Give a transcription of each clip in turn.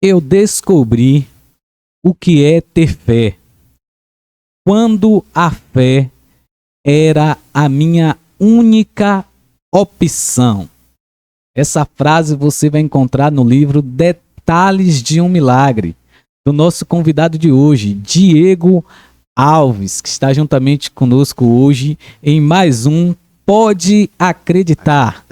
eu descobri o que é ter fé. Quando a fé era a minha única opção. Essa frase você vai encontrar no livro Detalhes de um Milagre, do nosso convidado de hoje, Diego Alves, que está juntamente conosco hoje em mais um Pode Acreditar.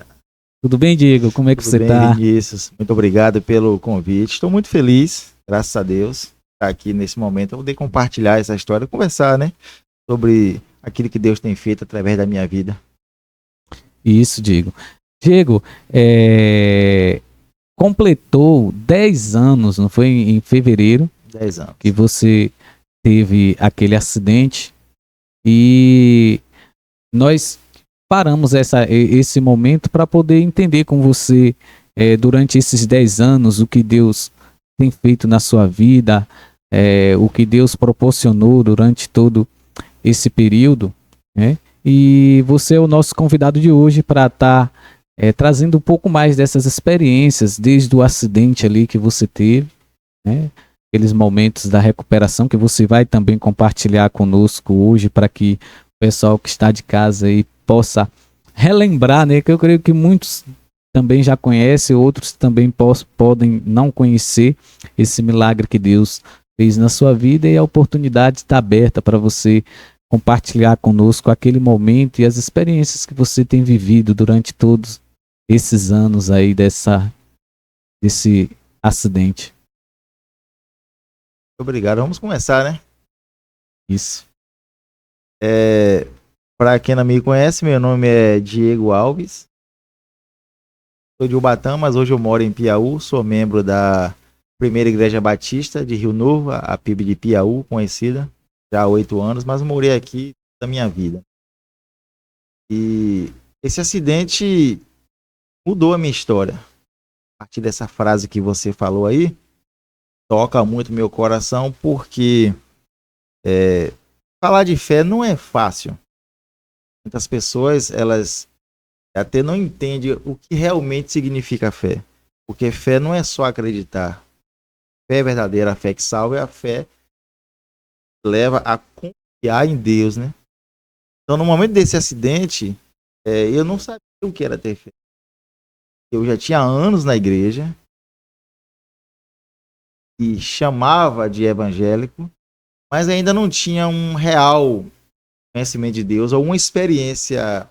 Tudo bem, Diego? Como é que Tudo você bem, está? Vinícius? Muito obrigado pelo convite. Estou muito feliz, graças a Deus, estar aqui nesse momento. Eu poder compartilhar essa história, conversar, né, sobre aquilo que Deus tem feito através da minha vida. Isso, Diego. Diego, completou 10 anos, não foi em fevereiro, 10 anos. que você teve aquele acidente e nós paramos esse momento para poder entender com você, durante esses 10 anos, o que Deus tem feito na sua vida, o que Deus proporcionou durante todo esse período, né? E você é o nosso convidado de hoje para estar trazendo um pouco mais dessas experiências, desde o acidente ali que você teve, né? Aqueles momentos da recuperação que você vai também compartilhar conosco hoje, para que o pessoal que está de casa aí possa relembrar, né? Que eu creio que muitos também já conhecem, outros também podem não conhecer esse milagre que Deus fez na sua vida, e a oportunidade está aberta para você compartilhar conosco aquele momento e as experiências que você tem vivido durante todos esses anos aí desse acidente. Obrigado. Vamos começar, né? Isso. Para quem não me conhece, meu nome é Diego Alves. Sou de Ubatã, mas hoje eu moro em Piauí. Sou membro da Primeira Igreja Batista de Rio Novo, a PIB de Piauí, conhecida já há 8 anos, mas morei aqui da minha vida. E esse acidente mudou a minha história. A partir dessa frase que você falou aí, toca muito meu coração, porque falar de fé não é fácil. Muitas pessoas, elas até não entendem o que realmente significa fé. Porque fé não é só acreditar. Fé verdadeira, a fé que salva, é a fé que leva a confiar em Deus, né? Então, no momento desse acidente, eu não sabia o que era ter fé. Eu já tinha anos na igreja e chamava de evangélico, mas ainda não tinha um real conhecimento de Deus ou uma experiência,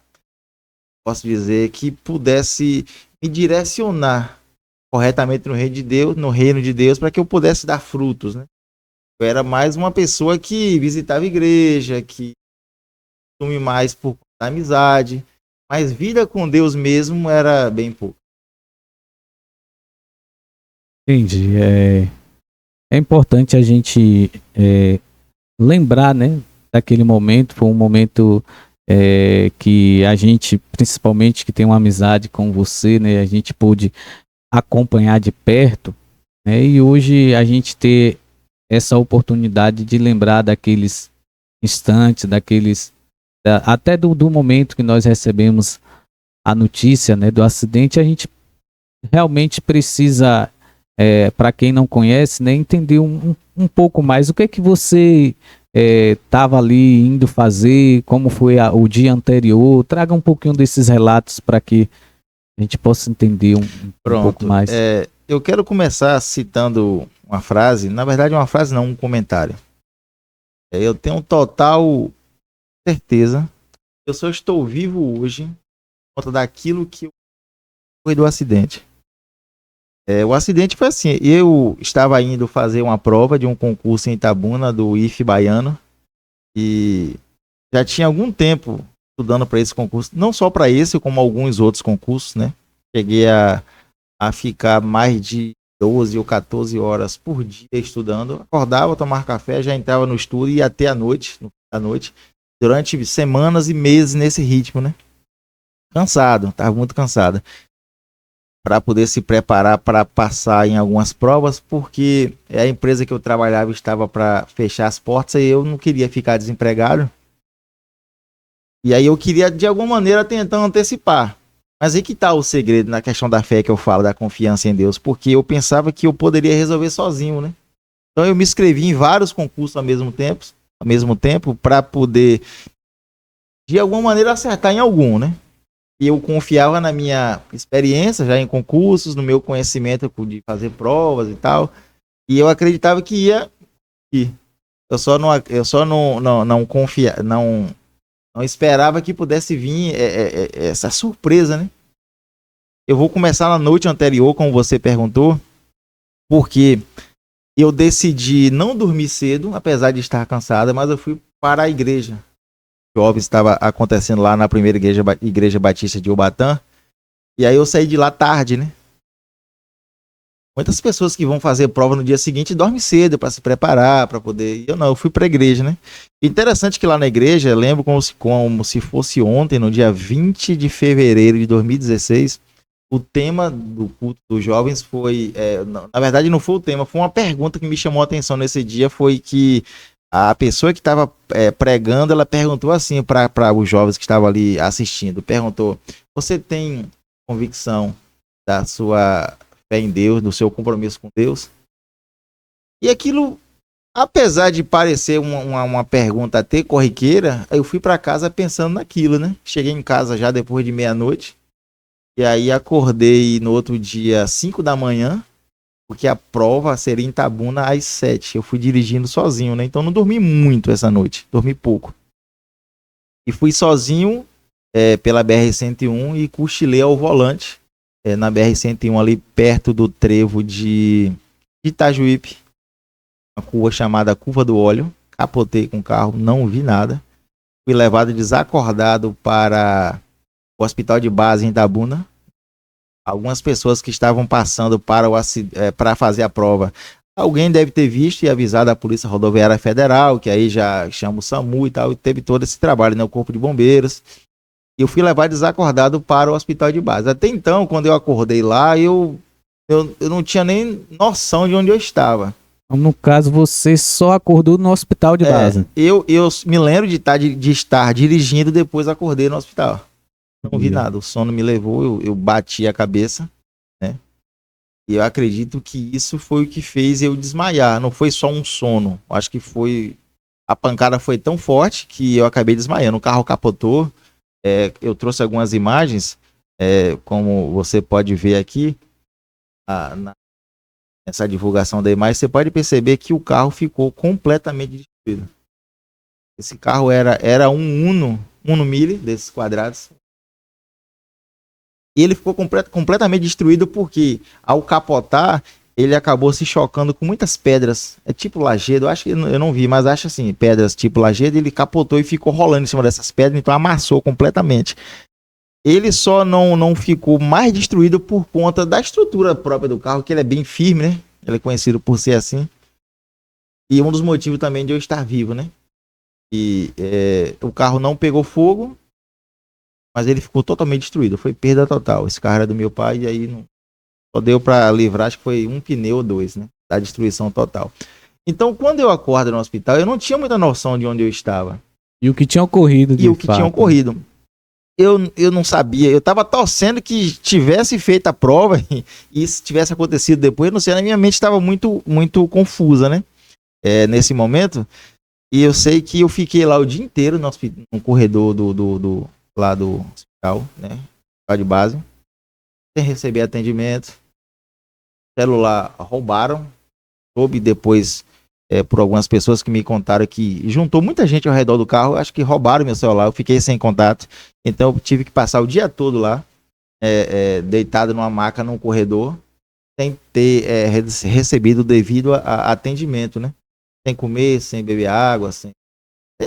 posso dizer, que pudesse me direcionar corretamente no reino de Deus, para que eu pudesse dar frutos, né? Eu era mais uma pessoa que visitava a igreja, que consume mais por amizade, mas vida com Deus mesmo era bem pouco. Entendi. É importante a gente lembrar, né, daquele momento. Foi um momento que a gente, principalmente que tem uma amizade com você, né, a gente pôde acompanhar de perto, né, e hoje a gente ter essa oportunidade de lembrar daqueles instantes, até do momento que nós recebemos a notícia, né, do acidente. A gente realmente precisa, para quem não conhece, né, entender um pouco mais o que é que você estava ali indo fazer, como foi o dia anterior. Traga um pouquinho desses relatos para que a gente possa entender um pouco mais. Eu quero começar citando uma frase, na verdade uma frase não, um comentário. Eu tenho total certeza que eu só estou vivo hoje por conta daquilo que foi do acidente. O acidente foi assim, eu estava indo fazer uma prova de um concurso em Itabuna, do IFE Baiano, e já tinha algum tempo estudando para esse concurso, não só para esse, como alguns outros concursos, né? Cheguei a ficar mais de 12 ou 14 horas por dia estudando. Acordava, tomava café, já entrava no estudo e ia até a noite, durante semanas e meses nesse ritmo, né? Cansado, estava muito cansado, para poder se preparar para passar em algumas provas, porque a empresa que eu trabalhava estava para fechar as portas e eu não queria ficar desempregado. E aí eu queria, de alguma maneira, tentar antecipar. Mas aí que tá o segredo na questão da fé que eu falo, da confiança em Deus, porque eu pensava que eu poderia resolver sozinho, né? Então eu me inscrevi em vários concursos ao mesmo tempo, para poder, de alguma maneira, acertar em algum, né? E eu confiava na minha experiência já em concursos, no meu conhecimento de fazer provas e tal, e eu acreditava que ia ir. Eu só não confia, não esperava que pudesse vir essa surpresa, né? Eu vou começar na noite anterior, como você perguntou, porque eu decidi não dormir cedo, apesar de estar cansada, mas eu fui para a igreja. O jovem estava acontecendo lá na primeira igreja batista de Ubatã, e aí eu saí de lá tarde, né? Muitas pessoas que vão fazer prova no dia seguinte dormem cedo para se preparar, para poder. Eu não, eu fui para a igreja, né? Interessante que lá na igreja, eu lembro como se fosse ontem, no dia 20 de fevereiro de 2016, o tema do culto dos jovens foi. Na verdade, não foi o tema, foi uma pergunta que me chamou a atenção nesse dia. Foi que a pessoa que estava pregando, ela perguntou assim para os jovens que estavam ali assistindo: perguntou, você tem convicção da sua fé em Deus, do seu compromisso com Deus? E aquilo, apesar de parecer uma pergunta até corriqueira, eu fui para casa pensando naquilo, né? Cheguei em casa já depois de meia-noite, e aí acordei no outro dia 5 da manhã, porque a prova seria em Itabuna às 7. Eu fui dirigindo sozinho, né? Então não dormi muito essa noite, dormi pouco. E fui sozinho pela BR-101 e cochilei ao volante na BR-101 ali perto do trevo de Itajuípe, uma curva chamada Curva do Óleo. Capotei com o carro, não vi nada. Fui levado desacordado para o hospital de base em Itabuna. Algumas pessoas que estavam passando para fazer a prova, alguém deve ter visto e avisado a Polícia Rodoviária Federal, que aí já chama o SAMU e tal, e teve todo esse trabalho, né, o Corpo de Bombeiros. E eu fui levado desacordado para o hospital de base. Até então, quando eu acordei lá, eu não tinha nem noção de onde eu estava. No caso, você só acordou no hospital de base. Eu me lembro de estar dirigindo, depois acordei no hospital. Não vi nada, o sono me levou, eu bati a cabeça, né? E eu acredito que isso foi o que fez eu desmaiar. Não foi só um sono. Acho que a pancada foi tão forte que eu acabei desmaiando. O carro capotou. Eu trouxe algumas imagens, como você pode ver aqui, nessa divulgação da imagem, você pode perceber que o carro ficou completamente destruído. Esse carro era um Uno Mille desses quadrados. E ele ficou completamente destruído porque, ao capotar, ele acabou se chocando com muitas pedras. É tipo lajedo, acho que eu não vi, mas acho assim, pedras tipo lajedo, ele capotou e ficou rolando em cima dessas pedras, então amassou completamente. Ele só não ficou mais destruído por conta da estrutura própria do carro, que ele é bem firme, né? Ele é conhecido por ser assim. E um dos motivos também de eu estar vivo, né? E o carro não pegou fogo, mas ele ficou totalmente destruído. Foi perda total. Esse carro era do meu pai e aí não só deu para livrar, acho que foi um pneu ou dois, né? Da destruição total. Então, quando eu acordo no hospital, eu não tinha muita noção de onde eu estava. E o que tinha ocorrido, de fato. Eu não sabia. Eu estava torcendo que tivesse feito a prova e isso tivesse acontecido depois. Eu não sei, na minha mente estava muito, muito confusa, né? Nesse momento. E eu sei que eu fiquei lá o dia inteiro no corredor lá do hospital, né? Hospital de base, sem receber atendimento. Celular roubaram. Soube depois por algumas pessoas que me contaram que juntou muita gente ao redor do carro. Acho que roubaram meu celular. Eu fiquei sem contato. Então eu tive que passar o dia todo lá, deitado numa maca num corredor, sem ter recebido o devido a atendimento, né? Sem comer, sem beber água, sem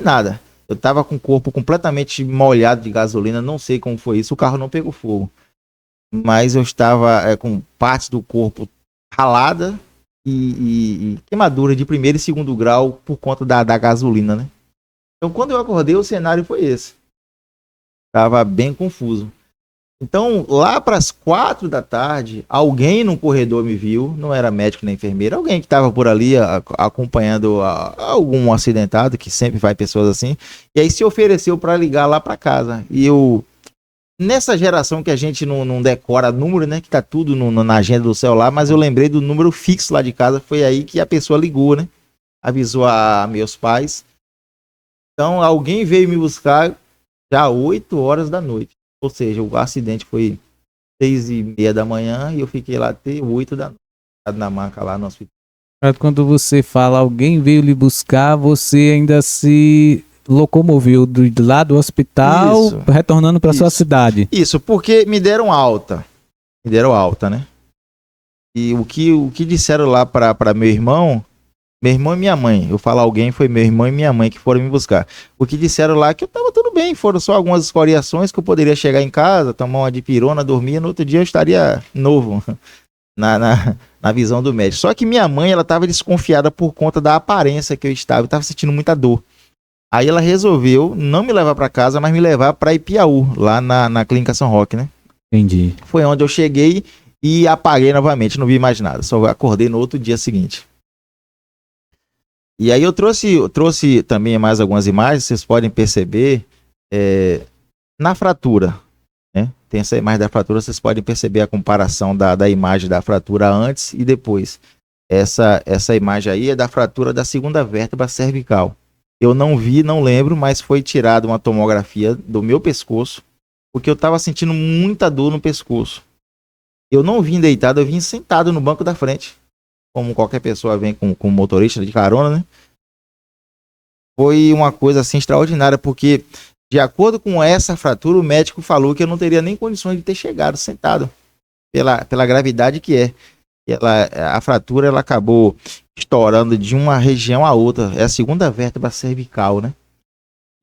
nada. Eu tava com o corpo completamente molhado de gasolina, não sei como foi isso, o carro não pegou fogo. Mas eu estava com partes do corpo ralada e queimadura de primeiro e segundo grau por conta da gasolina, né? Então quando eu acordei, o cenário foi esse. Tava bem confuso. Então, lá para as 4 da tarde, alguém no corredor me viu, não era médico nem enfermeiro, alguém que estava por ali acompanhando algum acidentado, que sempre vai pessoas assim, e aí se ofereceu para ligar lá para casa. E eu nessa geração que a gente não decora número, né? Que tá tudo na agenda do celular, mas eu lembrei do número fixo lá de casa. Foi aí que a pessoa ligou, né? Avisou a meus pais. Então, alguém veio me buscar já 8 horas da noite. Ou seja, o acidente foi 6h30 da manhã e eu fiquei lá até 8 da noite, na maca lá no hospital. Quando você fala alguém veio lhe buscar, você ainda se locomoveu lá do hospital, Isso. retornando para sua cidade. Isso, porque me deram alta. Me deram alta, né? E o que disseram lá para meu irmão e minha mãe, eu falo alguém, foi meu irmão e minha mãe que foram me buscar. O que disseram lá é que eu tava tudo bem, foram só algumas escoriações que eu poderia chegar em casa, tomar uma dipirona, dormir, no outro dia eu estaria novo na visão do médico. Só que minha mãe, ela tava desconfiada por conta da aparência que eu tava sentindo muita dor. Aí ela resolveu não me levar para casa, mas me levar para Ipiaú, lá na Clínica São Roque, né? Entendi. Foi onde eu cheguei e apaguei novamente, não vi mais nada, só acordei no outro dia seguinte. E aí eu trouxe também mais algumas imagens, vocês podem perceber na fratura, né? Tem essa imagem da fratura, vocês podem perceber a comparação da imagem da fratura antes e depois. Essa imagem aí é da fratura da segunda vértebra cervical. Eu não vi, não lembro, mas foi tirada uma tomografia do meu pescoço, porque eu estava sentindo muita dor no pescoço. Eu não vim deitado, eu vim sentado no banco da frente, como qualquer pessoa vem com motorista de carona, né? Foi uma coisa assim extraordinária, porque de acordo com essa fratura, o médico falou que eu não teria nem condições de ter chegado sentado, pela gravidade que é. A fratura ela acabou estourando de uma região a outra, é a segunda vértebra cervical, né?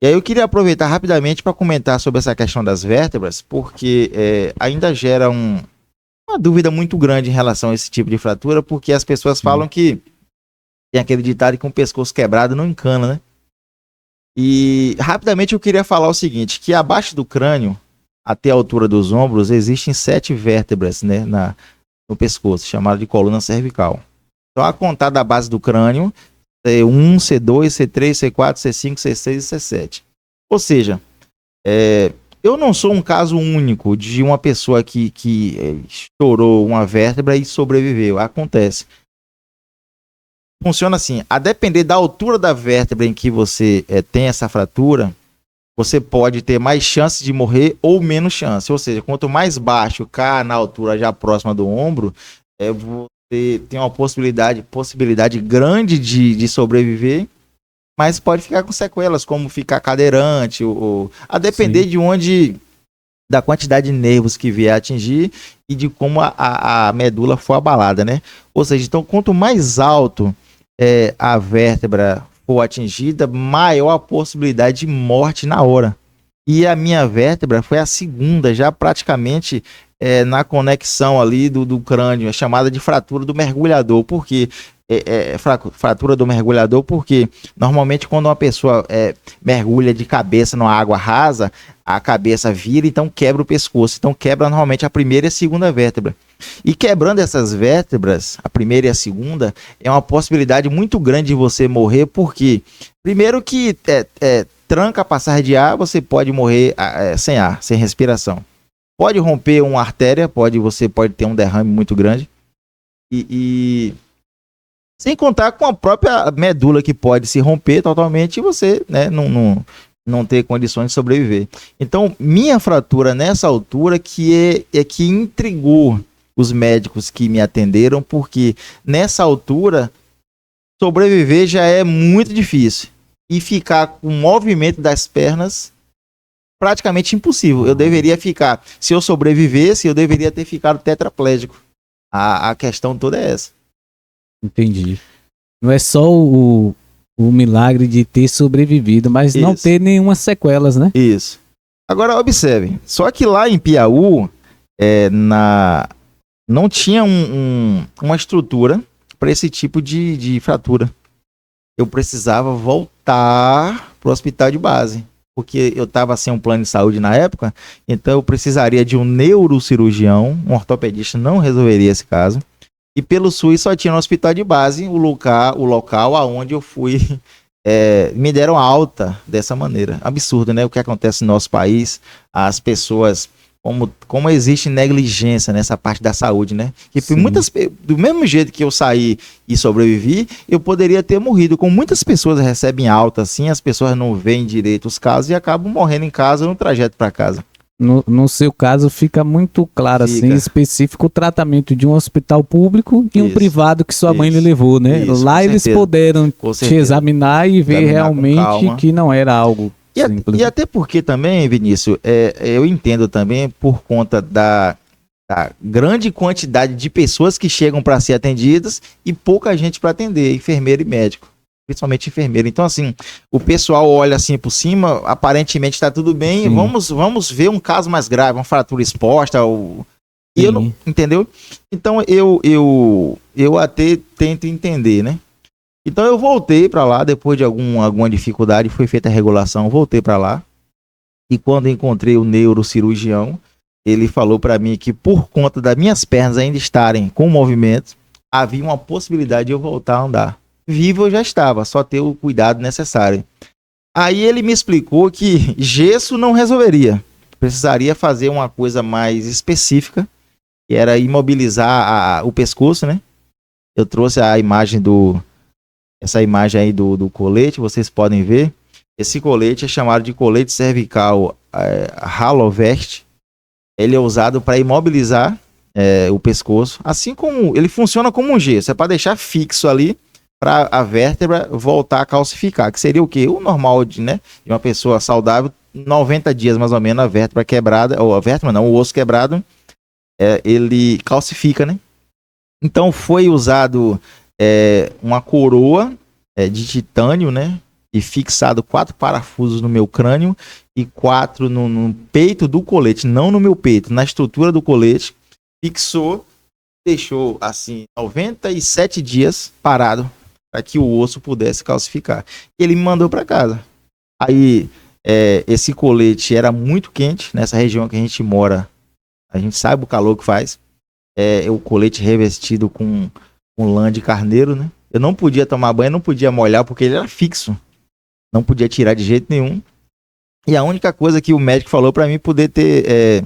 E aí eu queria aproveitar rapidamente para comentar sobre essa questão das vértebras, porque ainda gera uma dúvida muito grande em relação a esse tipo de fratura, porque as pessoas falam que tem aquele ditado que um pescoço quebrado não encana, né? E rapidamente eu queria falar o seguinte, que abaixo do crânio, até a altura dos ombros, existem 7 vértebras, né, no pescoço, chamada de coluna cervical. Então, a contar da base do crânio, C1, C2, C3, C4, C5, C6 e C7. Ou seja, eu não sou um caso único de uma pessoa que estourou uma vértebra e sobreviveu. Acontece. Funciona assim, a depender da altura da vértebra em que você tem essa fratura, você pode ter mais chance de morrer ou menos chance. Ou seja, quanto mais baixo cá na altura já próxima do ombro, você tem uma possibilidade grande de sobreviver, mas pode ficar com sequelas, como ficar cadeirante, a depender da quantidade de nervos que vier a atingir e de como a medula for abalada, né? Ou seja, então quanto mais alto a vértebra for atingida, maior a possibilidade de morte na hora. E a minha vértebra foi a segunda, já praticamente na conexão ali do crânio, é chamada de fratura do mergulhador. Por quê? Fratura do mergulhador porque normalmente quando uma pessoa mergulha de cabeça numa água rasa, a cabeça vira, então quebra o pescoço. Então quebra normalmente a primeira e a segunda vértebra. E quebrando essas vértebras, a primeira e a segunda, é uma possibilidade muito grande de você morrer, porque primeiro que tranca a passagem de ar, você pode morrer sem ar, sem respiração. Pode romper uma artéria, você pode ter um derrame muito grande. E sem contar com a própria medula que pode se romper totalmente e você, né, não ter condições de sobreviver. Então, minha fratura nessa altura que intrigou os médicos que me atenderam, porque nessa altura sobreviver já é muito difícil. E ficar com o movimento das pernas praticamente impossível. Eu deveria ficar, se eu sobrevivesse, eu deveria ter ficado tetraplégico. A questão toda é essa. Entendi. Não é só o milagre de ter sobrevivido, mas não ter nenhuma sequelas, né? Isso. Agora, observe. Só que lá em Piauí, não tinha uma estrutura para esse tipo de fratura. Eu precisava voltar para o hospital de base, porque eu estava sem um plano de saúde na época, então eu precisaria de um neurocirurgião, um ortopedista não resolveria esse caso. E pelo SUS só tinha no hospital de base o local aonde eu fui, me deram alta dessa maneira. Absurdo, né? O que acontece no nosso país, as pessoas como existe negligência nessa parte da saúde, né? Que Sim. do mesmo jeito que eu saí e sobrevivi, eu poderia ter morrido. Como muitas pessoas recebem alta assim, as pessoas não veem direito os casos e acabam morrendo em casa no trajeto para casa. No seu caso, fica muito claro, assim, Fica. específico o tratamento de um hospital público e um Isso. privado que sua mãe lhe Isso. levou, né? Isso, Lá com eles certeza. puderam Com te certeza. examinar e ver Examinar com realmente calma. que não era algo simples. E até porque também, Vinícius, eu entendo também por conta da grande quantidade de pessoas que chegam para ser atendidas e pouca gente para atender, enfermeiro e médico, principalmente enfermeiro. Então, assim, o pessoal olha assim por cima, aparentemente está tudo bem, Sim. vamos ver um caso mais grave, uma fratura exposta, e eu não, Sim. entendeu? Então, eu até tento entender, né? Então eu voltei para lá, depois de alguma dificuldade, foi feita a regulação, voltei para lá. E quando encontrei o neurocirurgião, ele falou para mim que por conta das minhas pernas ainda estarem com movimento, havia uma possibilidade de eu voltar a andar. Vivo eu já estava, só ter o cuidado necessário. Aí ele me explicou que gesso não resolveria. Precisaria fazer uma coisa mais específica, que era imobilizar o pescoço, né? Eu trouxe a imagem essa imagem aí do colete, vocês podem ver. Esse colete é chamado de colete cervical Halovest. Ele é usado para imobilizar o pescoço, assim como ele funciona como um gesso, é para deixar fixo ali para a vértebra voltar a calcificar, que seria o quê? O normal de uma pessoa saudável, 90 dias mais ou menos a vértebra quebrada, ou a vértebra não, o osso quebrado, ele calcifica, né? Então foi usado uma coroa de titânio, né? E fixado 4 parafusos no meu crânio e 4 no peito do colete, não no meu peito, na estrutura do colete. Fixou, deixou assim 97 dias parado para que o osso pudesse calcificar. Ele me mandou para casa. Aí esse colete era muito quente nessa região que a gente mora. A gente sabe o calor que faz. O colete revestido com lã de carneiro, né? Eu não podia tomar banho, não podia molhar porque ele era fixo. Não podia tirar de jeito nenhum. E a única coisa que o médico falou para mim poder ter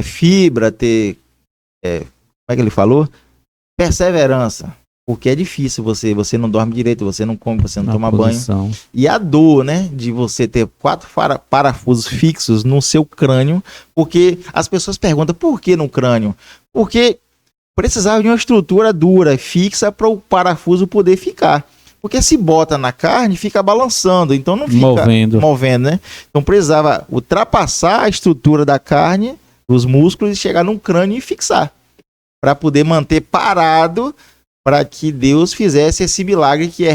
fibra, ter como é que ele falou? Perseverança. Porque é difícil, você não dorme direito, você não come, você não toma banho. E a dor, né, de você ter 4 parafusos fixos no seu crânio, porque as pessoas perguntam por que no crânio? Porque precisava de uma estrutura dura, fixa, para o parafuso poder ficar. Porque se bota na carne, fica balançando, então não fica movendo, né? Então precisava ultrapassar a estrutura da carne, dos músculos, e chegar num crânio e fixar. Para poder manter parado, para que Deus fizesse esse milagre que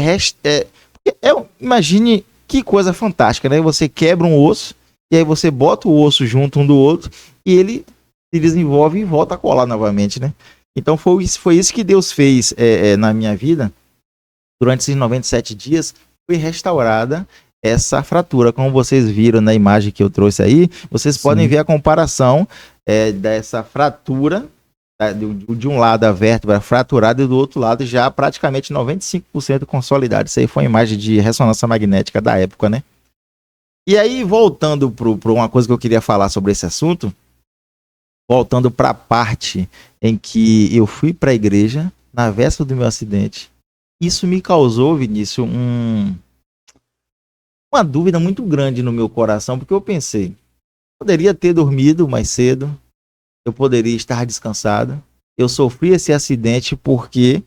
imagine que coisa fantástica, né? Você quebra um osso, e aí você bota o osso junto um do outro, e ele se desenvolve e volta a colar novamente, né? Então foi isso que Deus fez na minha vida. Durante esses 97 dias, foi restaurada essa fratura. Como vocês viram na imagem que eu trouxe aí, vocês podem ver a comparação dessa fratura, de um lado a vértebra fraturada e do outro lado já praticamente 95% consolidado. Isso aí foi uma imagem de ressonância magnética da época, né? E aí, voltando para uma coisa que eu queria falar sobre esse assunto, voltando para a parte em que eu fui para a igreja na véspera do meu acidente, isso me causou, Vinícius, uma dúvida muito grande no meu coração, porque eu pensei, poderia ter dormido mais cedo, eu poderia estar descansado, eu sofri esse acidente porque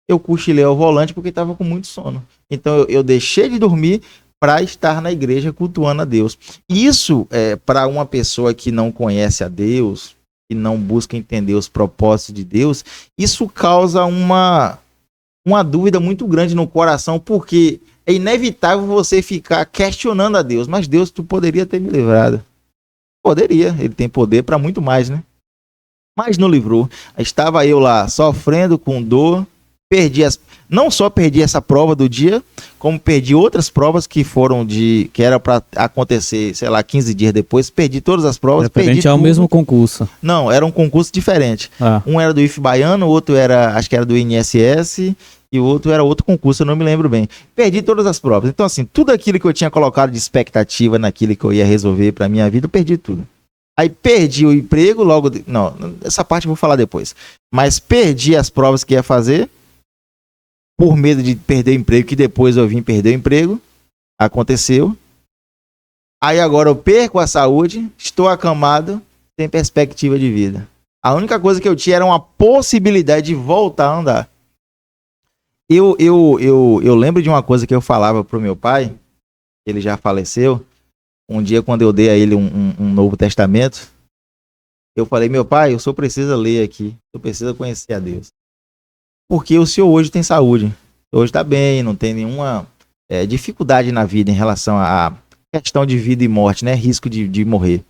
eu cochilei ao volante porque estava com muito sono. Então eu deixei de dormir para estar na igreja cultuando a Deus. Isso, para uma pessoa que não conhece a Deus, que não busca entender os propósitos de Deus, isso causa uma dúvida muito grande no coração, porque é inevitável você ficar questionando a Deus. Mas Deus, tu poderia ter me livrado. Poderia, ele tem poder para muito mais, né? Mas não livrou. Estava eu lá sofrendo com dor, não só perdi essa prova do dia, como perdi outras provas que era para acontecer, sei lá, 15 dias depois, perdi todas as provas. Referente ao mesmo concurso. Não, era um concurso diferente. Um era do IF Baiano, o outro acho que era do INSS, e o outro era outro concurso, eu não me lembro bem. Perdi todas as provas. Então, assim, tudo aquilo que eu tinha colocado de expectativa naquilo que eu ia resolver para minha vida, eu perdi tudo. Aí perdi o emprego logo... Não, essa parte eu vou falar depois. Mas perdi as provas que ia fazer, por medo de perder o emprego, que depois eu vim perder o emprego. Aconteceu. Aí agora eu perco a saúde, estou acamado, sem perspectiva de vida. A única coisa que eu tinha era uma possibilidade de voltar a andar. Eu lembro de uma coisa que eu falava pro meu pai, ele já faleceu. Um dia, quando eu dei a ele um Novo Testamento, eu falei: meu pai, o senhor precisa ler aqui, o senhor precisa conhecer a Deus. Porque o senhor hoje tem saúde, hoje está bem, não tem nenhuma dificuldade na vida em relação à questão de vida e morte, né? Risco de morrer.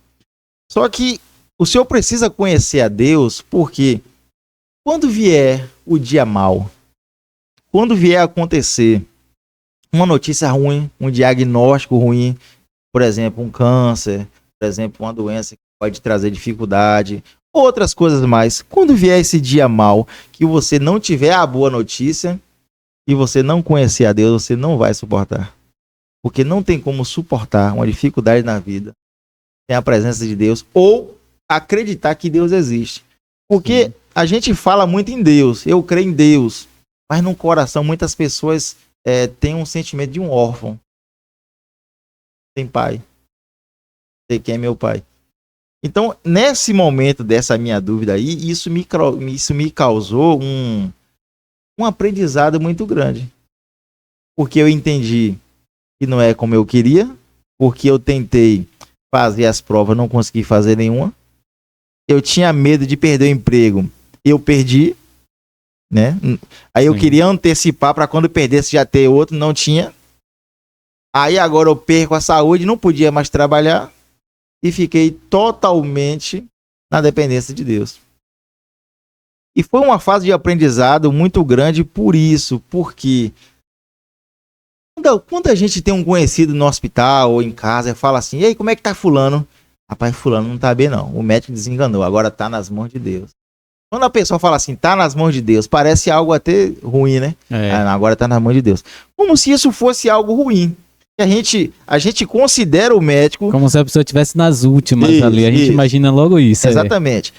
Só que o senhor precisa conhecer a Deus, porque quando vier o dia mau, quando vier acontecer uma notícia ruim, um diagnóstico ruim, por exemplo, um câncer, por exemplo, uma doença que pode trazer dificuldade, outras coisas mais. Quando vier esse dia mau, que você não tiver a boa notícia e você não conhecer a Deus, você não vai suportar. Porque não tem como suportar uma dificuldade na vida sem a presença de Deus ou acreditar que Deus existe. Porque a gente fala muito em Deus, eu creio em Deus, mas no coração muitas pessoas têm um sentimento de um órfão. Sem pai. Sei quem é meu pai. Então, nesse momento dessa minha dúvida aí, isso me causou um aprendizado muito grande. Porque eu entendi que não é como eu queria, porque eu tentei fazer as provas, não consegui fazer nenhuma. Eu tinha medo de perder o emprego, eu perdi, né? Aí eu queria antecipar para quando perdesse já ter outro, não tinha. Aí agora eu perco a saúde, não podia mais trabalhar e fiquei totalmente na dependência de Deus. E foi uma fase de aprendizado muito grande por isso, porque quando a gente tem um conhecido no hospital ou em casa e fala assim: e aí, como é que tá fulano? Rapaz, fulano não tá bem não, o médico desenganou, agora tá nas mãos de Deus. Quando a pessoa fala assim, tá nas mãos de Deus, parece algo até ruim, né? Agora tá nas mãos de Deus. Como se isso fosse algo ruim. A gente considera o médico... Como se a pessoa estivesse nas últimas ali. A gente imagina logo isso. Exatamente.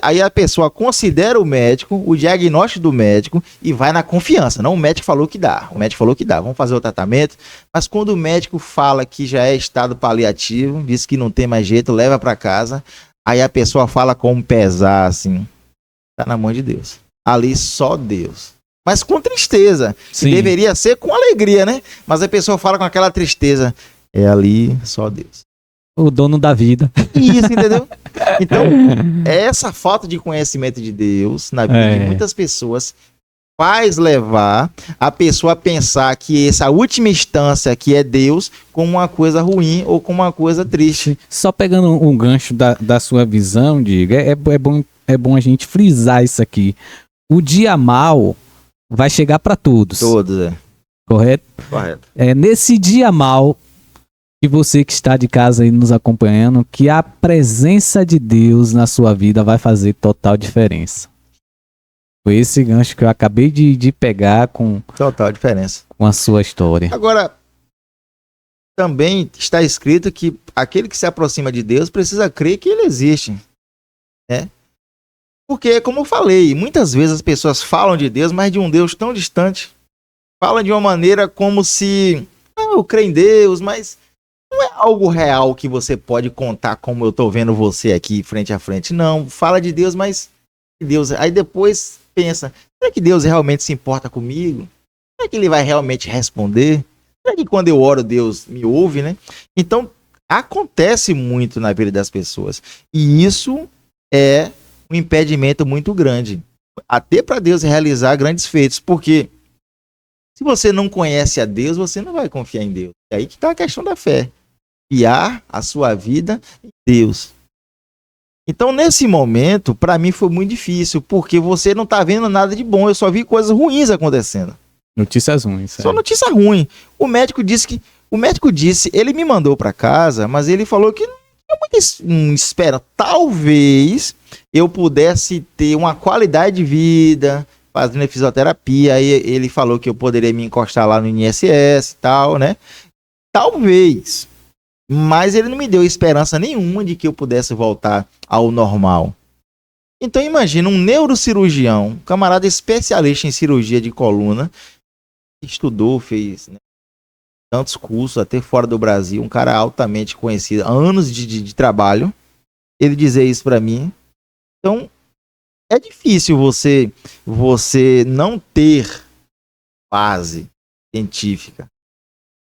Aí a pessoa considera o médico, o diagnóstico do médico, e vai na confiança. Não, o médico falou que dá. O médico falou que dá. Vamos fazer o tratamento. Mas quando o médico fala que já é estado paliativo, diz que não tem mais jeito, leva para casa, aí a pessoa fala com um pesar, assim, tá na mão de Deus. Ali só Deus. Mas com tristeza. Que deveria ser com alegria, né? Mas a pessoa fala com aquela tristeza. É ali só Deus. O dono da vida. Isso, entendeu? Então, essa falta de conhecimento de Deus na vida de muitas pessoas faz levar a pessoa a pensar que essa última instância que é Deus como uma coisa ruim ou como uma coisa triste. Só pegando um gancho da sua visão, Diego, é bom a gente frisar isso aqui. O dia mau vai chegar para todos. Todos, Correto? Correto. É nesse dia mau que você que está de casa aí nos acompanhando, que a presença de Deus na sua vida vai fazer total diferença. Foi esse gancho que eu acabei de pegar com total diferença com a sua história. Agora, também está escrito que aquele que se aproxima de Deus precisa crer que ele existe, né? Porque, como eu falei, muitas vezes as pessoas falam de Deus, mas de um Deus tão distante. Falam de uma maneira como se... eu creio em Deus, mas não é algo real que você pode contar como eu estou vendo você aqui, frente a frente. Não, fala de Deus, mas... Deus... Aí depois pensa, será que Deus realmente se importa comigo? Será que ele vai realmente responder? Será que quando eu oro, Deus me ouve, né? Então, acontece muito na vida das pessoas. E isso é um impedimento muito grande, até para Deus realizar grandes feitos, porque se você não conhece a Deus, você não vai confiar em Deus. É aí que está a questão da fé, fiar a sua vida em Deus. Então, nesse momento, para mim foi muito difícil, porque você não está vendo nada de bom, eu só vi coisas ruins acontecendo. Notícias ruins. Só notícia ruim. O médico disse, ele me mandou para casa, mas ele falou que não espera, talvez eu pudesse ter uma qualidade de vida fazendo fisioterapia. Aí ele falou que eu poderia me encostar lá no INSS e tal, né? Talvez. Mas ele não me deu esperança nenhuma de que eu pudesse voltar ao normal. Então imagina um neurocirurgião, um camarada especialista em cirurgia de coluna, que estudou, fez, né, tantos cursos até fora do Brasil, um cara altamente conhecido, anos de trabalho, ele dizer isso para mim. Então é difícil você não ter base científica.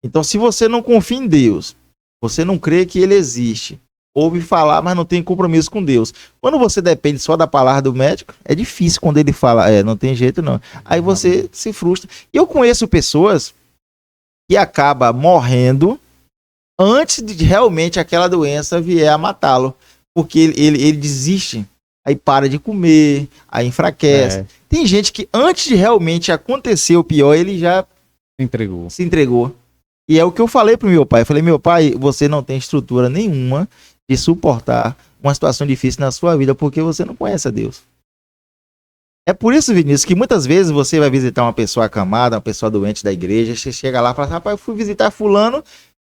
Então se você não confia em Deus, você não crê que ele existe, ouve falar, mas não tem compromisso com Deus. Quando você depende só da palavra do médico, é difícil quando ele fala, não tem jeito não. Aí você se frustra. Eu conheço pessoas que acabam morrendo antes de realmente aquela doença vier a matá-lo. Porque ele desiste, aí para de comer, aí enfraquece. Tem gente que antes de realmente acontecer o pior, ele já se entregou. E é o que eu falei pro meu pai. Eu falei, meu pai, você não tem estrutura nenhuma de suportar uma situação difícil na sua vida, porque você não conhece a Deus. É por isso, Vinícius, que muitas vezes você vai visitar uma pessoa acamada, uma pessoa doente da igreja, você chega lá e fala, rapaz, eu fui visitar fulano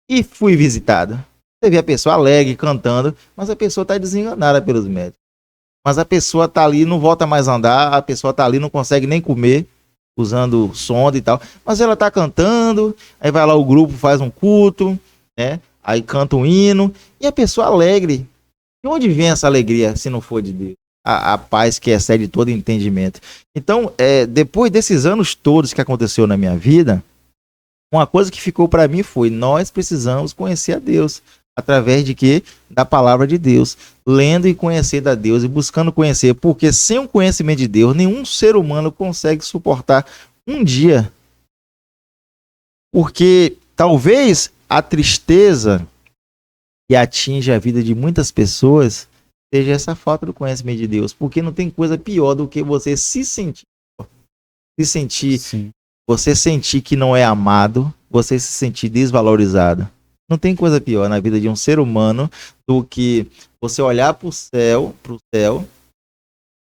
e fui visitado. Você vê a pessoa alegre, cantando, mas a pessoa está desenganada pelos médicos. Mas a pessoa está ali, não volta mais a andar, a pessoa está ali, não consegue nem comer, usando sonda e tal, mas ela tá cantando, aí vai lá o grupo, faz um culto, né? Aí canta um hino, e a pessoa alegre. De onde vem essa alegria, se não for de Deus? A paz que excede todo entendimento. Então, depois desses anos todos que aconteceu na minha vida, uma coisa que ficou para mim foi, nós precisamos conhecer a Deus. Através de quê? Da palavra de Deus. Lendo e conhecendo a Deus e buscando conhecer. Porque sem o conhecimento de Deus, nenhum ser humano consegue suportar um dia. Porque talvez a tristeza que atinge a vida de muitas pessoas seja essa falta do conhecimento de Deus. Porque não tem coisa pior do que você se sentir. Sim. Você sentir que não é amado, você se sentir desvalorizado. Não tem coisa pior na vida de um ser humano do que você olhar para o céu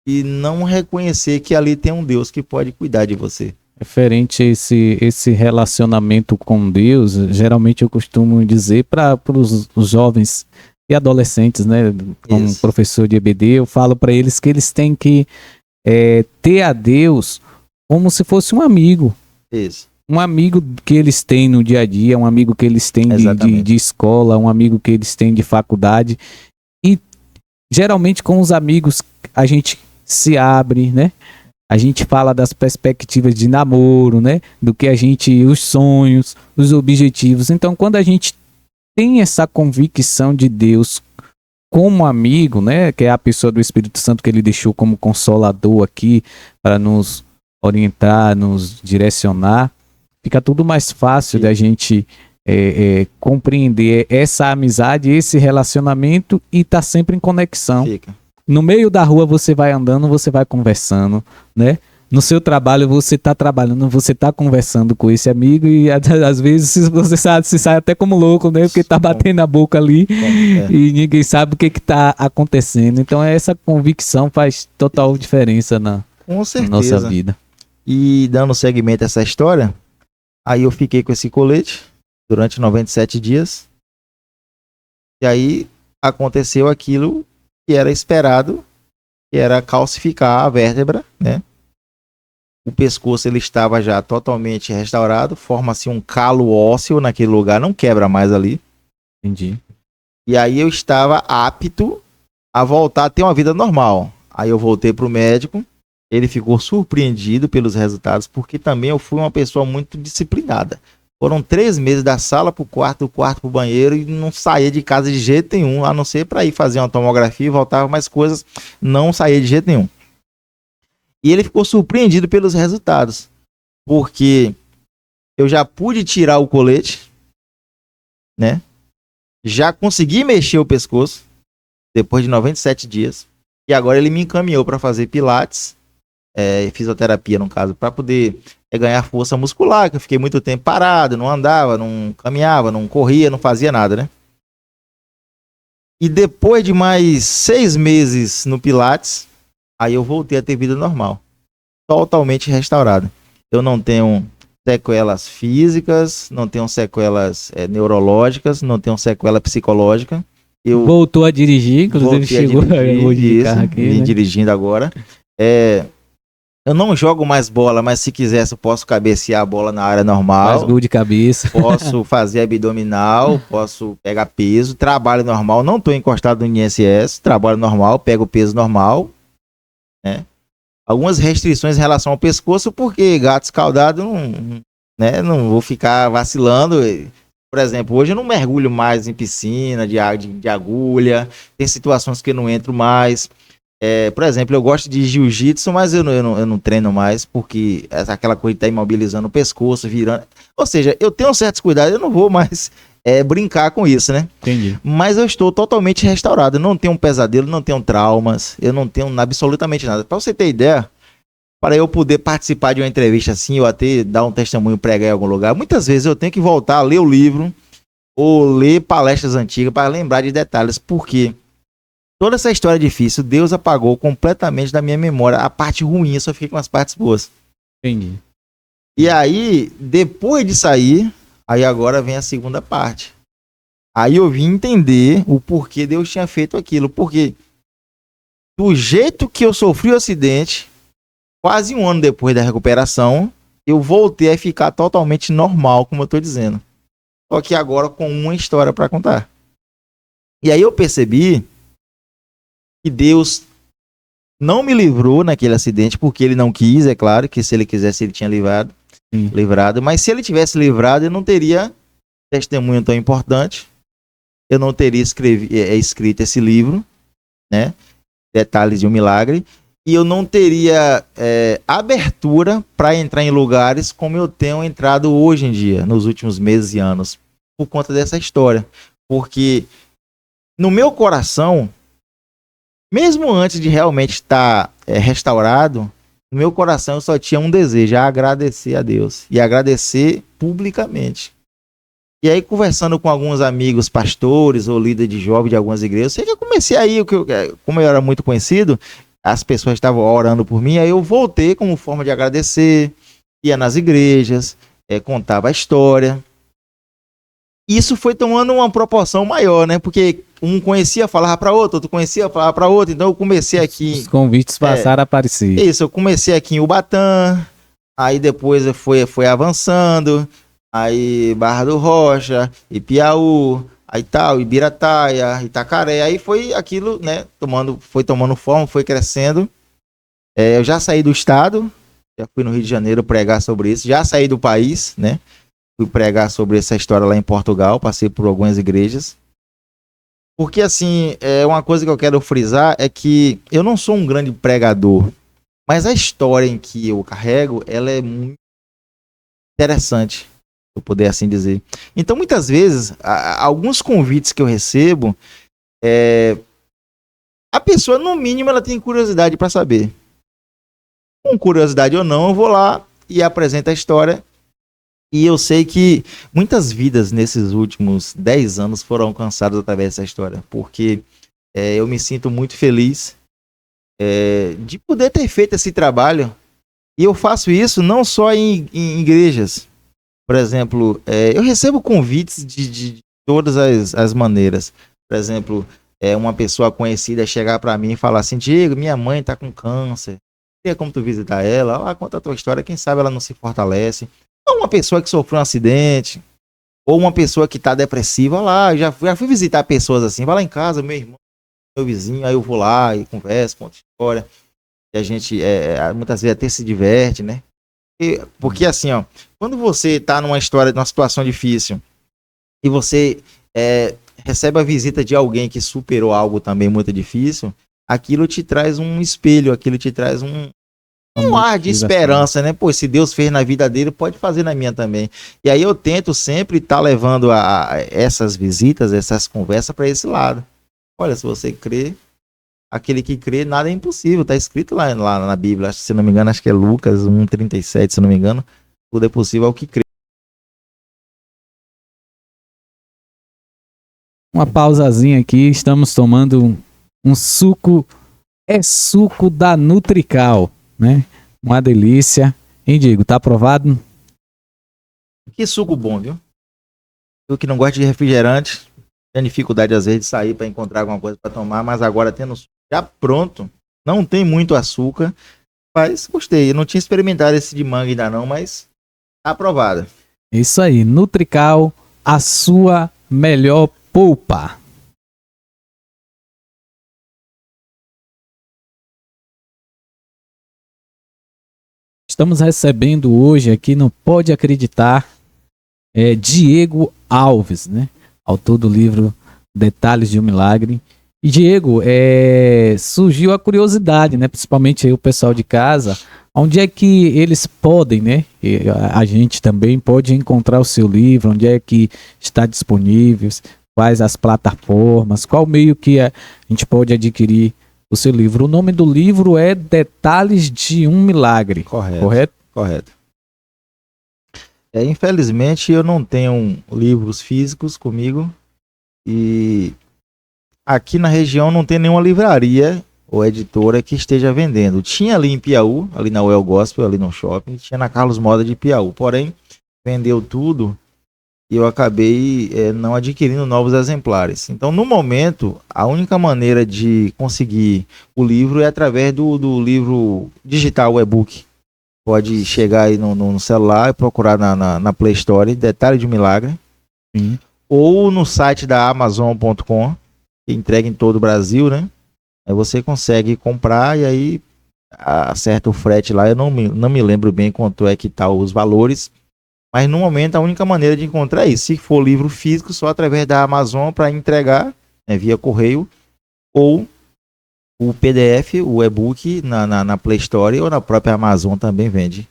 e não reconhecer que ali tem um Deus que pode cuidar de você. Referente a esse relacionamento com Deus, geralmente eu costumo dizer para os jovens e adolescentes, né, como professor de EBD, eu falo para eles que eles têm que ter a Deus como se fosse um amigo. Isso. Um amigo que eles têm no dia a dia, um amigo que eles têm de escola, um amigo que eles têm de faculdade. E geralmente com os amigos a gente se abre, né? A gente fala das perspectivas de namoro, né? Do que os sonhos, os objetivos. Então, quando a gente tem essa convicção de Deus como amigo, né? Que é a pessoa do Espírito Santo que ele deixou como consolador aqui para nos orientar, nos direcionar, fica tudo mais fácil da gente compreender essa amizade, esse relacionamento e tá sempre em conexão. Fica. No meio da rua você vai andando, você vai conversando, né? No seu trabalho você tá trabalhando, você tá conversando com esse amigo e às vezes você se sai até como louco, né? Porque tá batendo a boca ali e ninguém sabe o que tá acontecendo. Então essa convicção faz total diferença na nossa vida. E dando seguimento a essa história, aí eu fiquei com esse colete durante 97 dias. E aí aconteceu aquilo que era esperado, que era calcificar a vértebra, né? O pescoço ele estava já totalmente restaurado, forma-se um calo ósseo naquele lugar, não quebra mais ali. Entendi. E aí eu estava apto a voltar a ter uma vida normal. Aí eu voltei para o médico. Ele ficou surpreendido pelos resultados, porque também eu fui uma pessoa muito disciplinada. Foram 3 meses da sala para o quarto, do quarto para o banheiro, e não saía de casa de jeito nenhum, a não ser para ir fazer uma tomografia e voltava mais coisas, não saía de jeito nenhum. E ele ficou surpreendido pelos resultados, porque eu já pude tirar o colete, né? Já consegui mexer o pescoço, depois de 97 dias, e agora ele me encaminhou para fazer pilates, fisioterapia no caso, para poder ganhar força muscular, que eu fiquei muito tempo parado, não andava, não caminhava, não corria, não fazia nada, né? E depois de mais 6 meses no pilates, aí eu voltei a ter vida normal, totalmente restaurado. Eu não tenho sequelas físicas, não tenho sequelas neurológicas, não tenho sequela psicológica. Eu Voltou a dirigir, inclusive voltei a chegou dirigir, de carro aqui, vim né? dirigindo agora. Eu não jogo mais bola, mas se quisesse eu posso cabecear a bola na área Faz normal. gol de cabeça. Posso fazer abdominal, posso pegar peso, trabalho normal, não estou encostado no INSS, trabalho normal, pego peso normal, né? Algumas restrições em relação ao pescoço, porque gato escaldado, né, não vou ficar vacilando. Por exemplo, hoje eu não mergulho mais em piscina de agulha, tem situações que eu não entro mais. Por exemplo, eu gosto de jiu-jitsu, mas eu não treino mais, porque aquela coisa de estar imobilizando o pescoço, virando. Ou seja, eu tenho certos cuidados, eu não vou mais brincar com isso, né? Entendi. Mas eu estou totalmente restaurado, eu não tenho um pesadelo, não tenho traumas, eu não tenho absolutamente nada. Para você ter ideia, para eu poder participar de uma entrevista assim, ou até dar um testemunho, pregar em algum lugar, muitas vezes eu tenho que voltar a ler o livro, ou ler palestras antigas para lembrar de detalhes, porque toda essa história difícil, Deus apagou completamente da minha memória. A parte ruim, eu só fiquei com as partes boas. Entendi. E aí, depois de sair, aí agora vem a segunda parte. Aí eu vim entender o porquê Deus tinha feito aquilo. Porque do jeito que eu sofri o acidente, quase um ano depois da recuperação, eu voltei a ficar totalmente normal, como eu estou dizendo. Só que agora com uma história para contar. E aí eu percebi que Deus não me livrou naquele acidente porque ele não quis, é claro, que se ele quisesse ele tinha livrado, mas se ele tivesse livrado eu não teria testemunho tão importante, eu não teria escrito esse livro, né, Detalhes de um Milagre, e eu não teria abertura para entrar em lugares como eu tenho entrado hoje em dia, nos últimos meses e anos, por conta dessa história, porque no meu coração, mesmo antes de realmente estar restaurado, no meu coração eu só tinha um desejo, agradecer a Deus. E agradecer publicamente. E aí, conversando com alguns amigos pastores ou líderes de jovens de algumas igrejas, eu comecei aí, como eu era muito conhecido, as pessoas estavam orando por mim, aí eu voltei como forma de agradecer, ia nas igrejas, contava a história. Isso foi tomando uma proporção maior, né? Porque um conhecia, falava para outro conhecia, falava para outro. Então eu comecei aqui. Os convites passaram a aparecer. Isso, eu comecei aqui em Ubatã, aí depois foi avançando, aí Barra do Rocha, Ipiaú, aí tal, Ibirataia, Itacaré. Aí foi aquilo, né? Foi tomando forma, foi crescendo. Eu já saí do estado, já fui no Rio de Janeiro pregar sobre isso, já saí do país, né? Fui pregar sobre essa história lá em Portugal, passei por algumas igrejas. Porque, assim, uma coisa que eu quero frisar é que eu não sou um grande pregador, mas a história em que eu carrego, ela é muito interessante, se eu puder assim dizer. Então, muitas vezes, alguns convites que eu recebo, a pessoa, no mínimo, ela tem curiosidade para saber. Com curiosidade ou não, eu vou lá e apresento a história. E eu sei que muitas vidas nesses últimos 10 anos foram alcançadas através dessa história, porque eu me sinto muito feliz de poder ter feito esse trabalho. E eu faço isso não só em igrejas. Por exemplo, eu recebo convites de todas as maneiras. Por exemplo, uma pessoa conhecida chegar para mim e falar assim: Diego, minha mãe está com câncer. Tem como tu visitar ela? Lá, conta a tua história, quem sabe ela não se fortalece. Ou uma pessoa que sofreu um acidente, ou uma pessoa que está depressiva, lá, já fui visitar pessoas assim, vai lá em casa, meu irmão, meu vizinho, aí eu vou lá e converso, conto história, e a gente muitas vezes até se diverte, né? Porque assim, ó, quando você está numa história, numa situação difícil, e você recebe a visita de alguém que superou algo também muito difícil, aquilo te traz um espelho, aquilo te traz um ar de esperança, né? Pô, se Deus fez na vida dele, pode fazer na minha também. E aí eu tento sempre estar levando essas visitas, essas conversas para esse lado. Olha, se você crê, aquele que crê, nada é impossível. Tá escrito lá na Bíblia, se não me engano, acho que é Lucas 1,37, se não me engano. Tudo é possível ao que crê. Uma pausazinha aqui, estamos tomando um suco, suco da Nutrical, né? Uma delícia. Hein, Diego? Tá aprovado? Que suco bom, viu? Eu que não gosto de refrigerante, tenho dificuldade às vezes de sair para encontrar alguma coisa para tomar, mas agora tendo suco já pronto, não tem muito açúcar, mas gostei. Eu não tinha experimentado esse de manga ainda não, mas tá aprovado. Isso aí, Nutrical, a sua melhor polpa. Estamos recebendo hoje aqui, não pode acreditar, Diego Alves, né? Autor do livro Detalhes de um Milagre. E Diego, surgiu a curiosidade, né? Principalmente aí o pessoal de casa, onde é que eles podem, né? E a gente também pode encontrar o seu livro, onde é que está disponível, quais as plataformas, qual meio que a gente pode adquirir o seu livro. O nome do livro é Detalhes de um Milagre. Correto. Correto? Correto. Infelizmente eu não tenho livros físicos comigo e aqui na região não tem nenhuma livraria ou editora que esteja vendendo. Tinha ali em Piauí, ali na Well Gospel, ali no shopping, tinha na Carlos Moda de Piauí, porém vendeu tudo e eu acabei não adquirindo novos exemplares. Então, no momento, a única maneira de conseguir o livro é através do livro digital, o e-book. Pode chegar aí no celular e procurar na Play Store, Detalhe de um Milagre. Sim. Ou no site da Amazon.com, que entrega em todo o Brasil, né? Aí você consegue comprar e aí acerta o frete lá. Eu não me lembro bem quanto é que tá os valores. Mas no momento a única maneira de encontrar é isso. Se for livro físico, só através da Amazon para entregar, né, via correio, ou o PDF, o e-book na Play Store ou na própria Amazon também vende.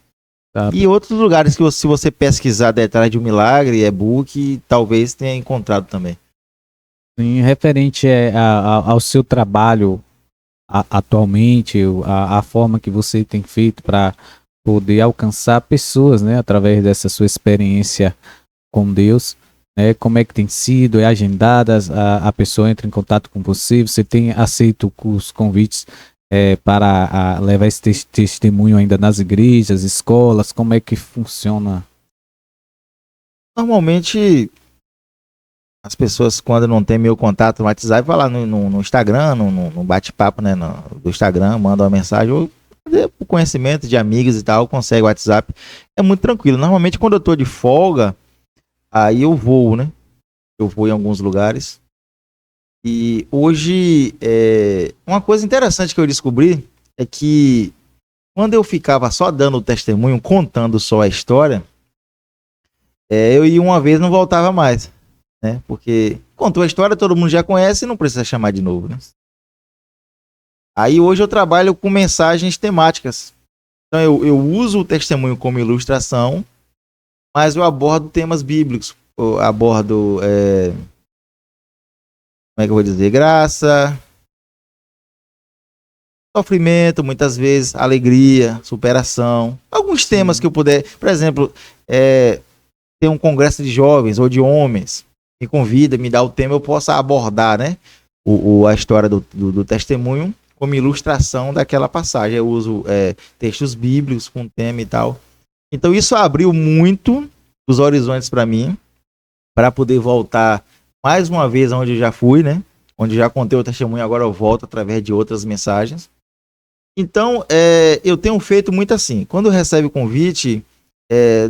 Tá. E outros lugares que se você pesquisar Detalhes de um Milagre, e-book, talvez tenha encontrado também. Sim, referente ao seu trabalho atualmente, a forma que você tem feito para poder alcançar pessoas, né, através dessa sua experiência com Deus, né, como é que tem sido, agendada, a pessoa entra em contato com você, você tem aceito os convites para levar esse testemunho ainda nas igrejas, escolas, como é que funciona? Normalmente, as pessoas, quando não tem meu contato no WhatsApp, vai lá no Instagram, no bate-papo, né, do Instagram, manda uma mensagem, ou por conhecimento de amigos e tal, consegue o WhatsApp. É muito tranquilo. Normalmente, quando eu tô de folga, aí eu vou, né? Eu vou em alguns lugares. E hoje, uma coisa interessante que eu descobri é que quando eu ficava só dando o testemunho, contando só a história, eu ia uma vez e não voltava mais, né? Porque contou a história, todo mundo já conhece e não precisa chamar de novo, né? Aí hoje eu trabalho com mensagens temáticas. Então eu uso o testemunho como ilustração, mas eu abordo temas bíblicos. Eu abordo, como é que eu vou dizer? Graça, sofrimento, muitas vezes, alegria, superação. Alguns temas que eu puder. Por exemplo, tem um congresso de jovens ou de homens, me convida, me dá o tema, eu posso abordar, né? A história do testemunho como ilustração daquela passagem. Eu uso textos bíblicos com tema e tal. Então isso abriu muito os horizontes para mim, para poder voltar mais uma vez onde eu já fui, né? Onde já contei o testemunho, agora eu volto através de outras mensagens. Então, eu tenho feito muito assim. Quando recebe o convite,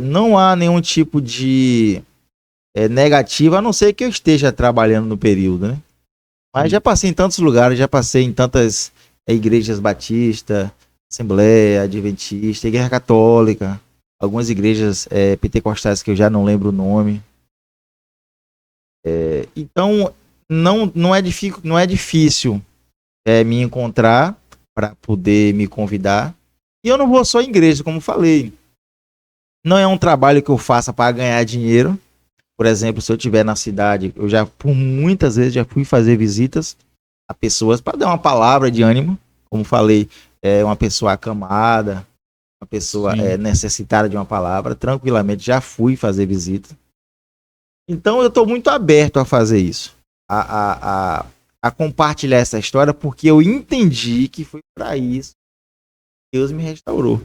não há nenhum tipo de negativo, a não ser que eu esteja trabalhando no período, né? Mas já passei em tantos lugares, já passei em tantas igrejas batistas, Assembleia, Adventista, Igreja Católica, algumas igrejas pentecostais que eu já não lembro o nome. Então, não é difícil me encontrar para poder me convidar. E eu não vou só em igreja, como falei. Não é um trabalho que eu faça para ganhar dinheiro. Por exemplo, se eu estiver na cidade, eu já, por muitas vezes, já fui fazer visitas a pessoas para dar uma palavra de ânimo. Como falei, uma pessoa acamada, uma pessoa necessitada de uma palavra. Tranquilamente, já fui fazer visita. Então, eu estou muito aberto a fazer isso. A compartilhar essa história, porque eu entendi que foi para isso que Deus me restaurou.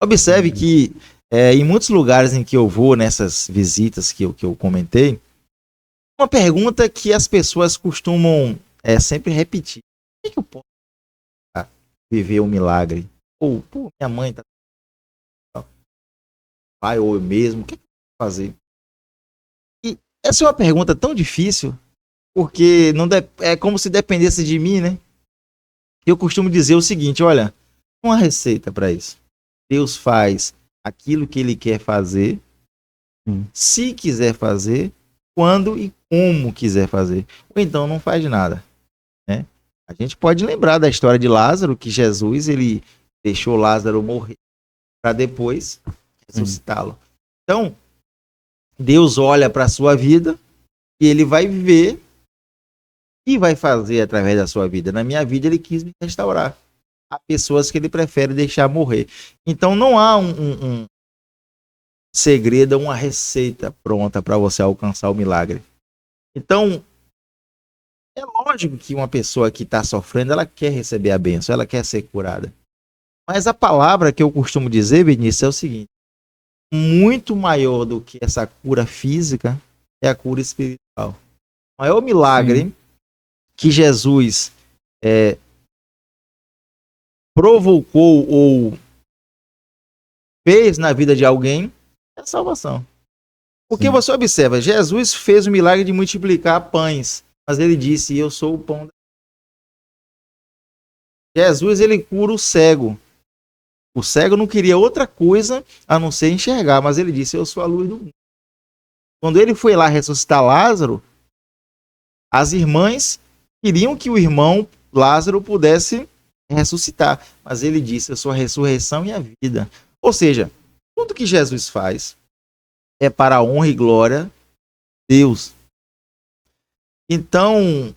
Observe que em muitos lugares em que eu vou, nessas visitas que eu comentei, uma pergunta que as pessoas costumam sempre repetir. Como é que eu posso viver um milagre? Ou, pô, minha mãe tá... pai ou eu mesmo, o que eu posso fazer? E essa é uma pergunta tão difícil, porque não é como se dependesse de mim, né? Eu costumo dizer o seguinte, olha, uma receita para isso. Deus faz aquilo que ele quer fazer, se quiser fazer, quando e como quiser fazer. Ou então não faz nada, né? A gente pode lembrar da história de Lázaro, que Jesus ele deixou Lázaro morrer para depois ressuscitá-lo. Então, Deus olha para a sua vida e ele vai ver o que vai fazer através da sua vida. Na minha vida, ele quis me restaurar. Há pessoas que ele prefere deixar morrer. Então, não há um segredo, uma receita pronta para você alcançar o milagre. Então, é lógico que uma pessoa que está sofrendo, ela quer receber a bênção, ela quer ser curada. Mas a palavra que eu costumo dizer, Benício, é o seguinte: muito maior do que essa cura física é a cura espiritual. O maior milagre que Jesus provocou ou fez na vida de alguém é a salvação. Porque você observa, Jesus fez o milagre de multiplicar pães, mas ele disse, eu sou o pão. Jesus, ele cura o cego. O cego não queria outra coisa a não ser enxergar, mas ele disse, eu sou a luz do mundo. Quando ele foi lá ressuscitar Lázaro, as irmãs queriam que o irmão Lázaro pudesse ressuscitar, mas ele disse, eu sou a ressurreição e a vida. Ou seja, tudo que Jesus faz é para a honra e glória de Deus. Então, o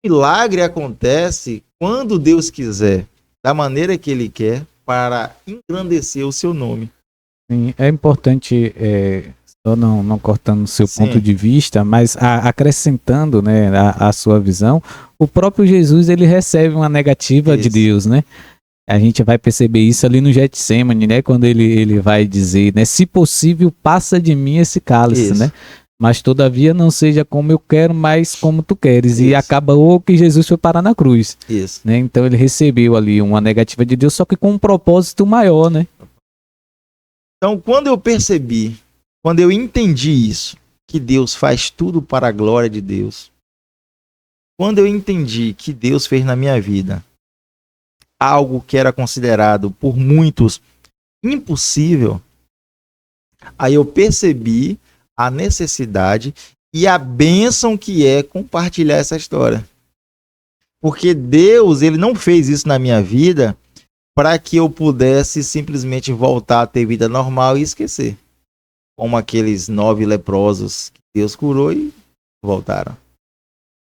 milagre acontece quando Deus quiser, da maneira que ele quer, para engrandecer o seu nome. Sim, é importante, só não cortando o seu ponto de vista, mas acrescentando, né, a sua visão, o próprio Jesus ele recebe uma negativa de Deus, né? A gente vai perceber isso ali no Getsemane, né? Quando ele vai dizer, né? Se possível, passa de mim esse cálice, né? Mas todavia não seja como eu quero, mas como tu queres. Isso. E acabou que Jesus foi parar na cruz. Isso. Né? Então ele recebeu ali uma negativa de Deus, só que com um propósito maior, né? Então, quando eu percebi, quando eu entendi isso, que Deus faz tudo para a glória de Deus, quando eu entendi que Deus fez na minha vida algo que era considerado por muitos impossível, aí eu percebi a necessidade e a bênção que é compartilhar essa história. Porque Deus, ele não fez isso na minha vida para que eu pudesse simplesmente voltar a ter vida normal e esquecer. Como aqueles 9 leprosos que Deus curou e voltaram.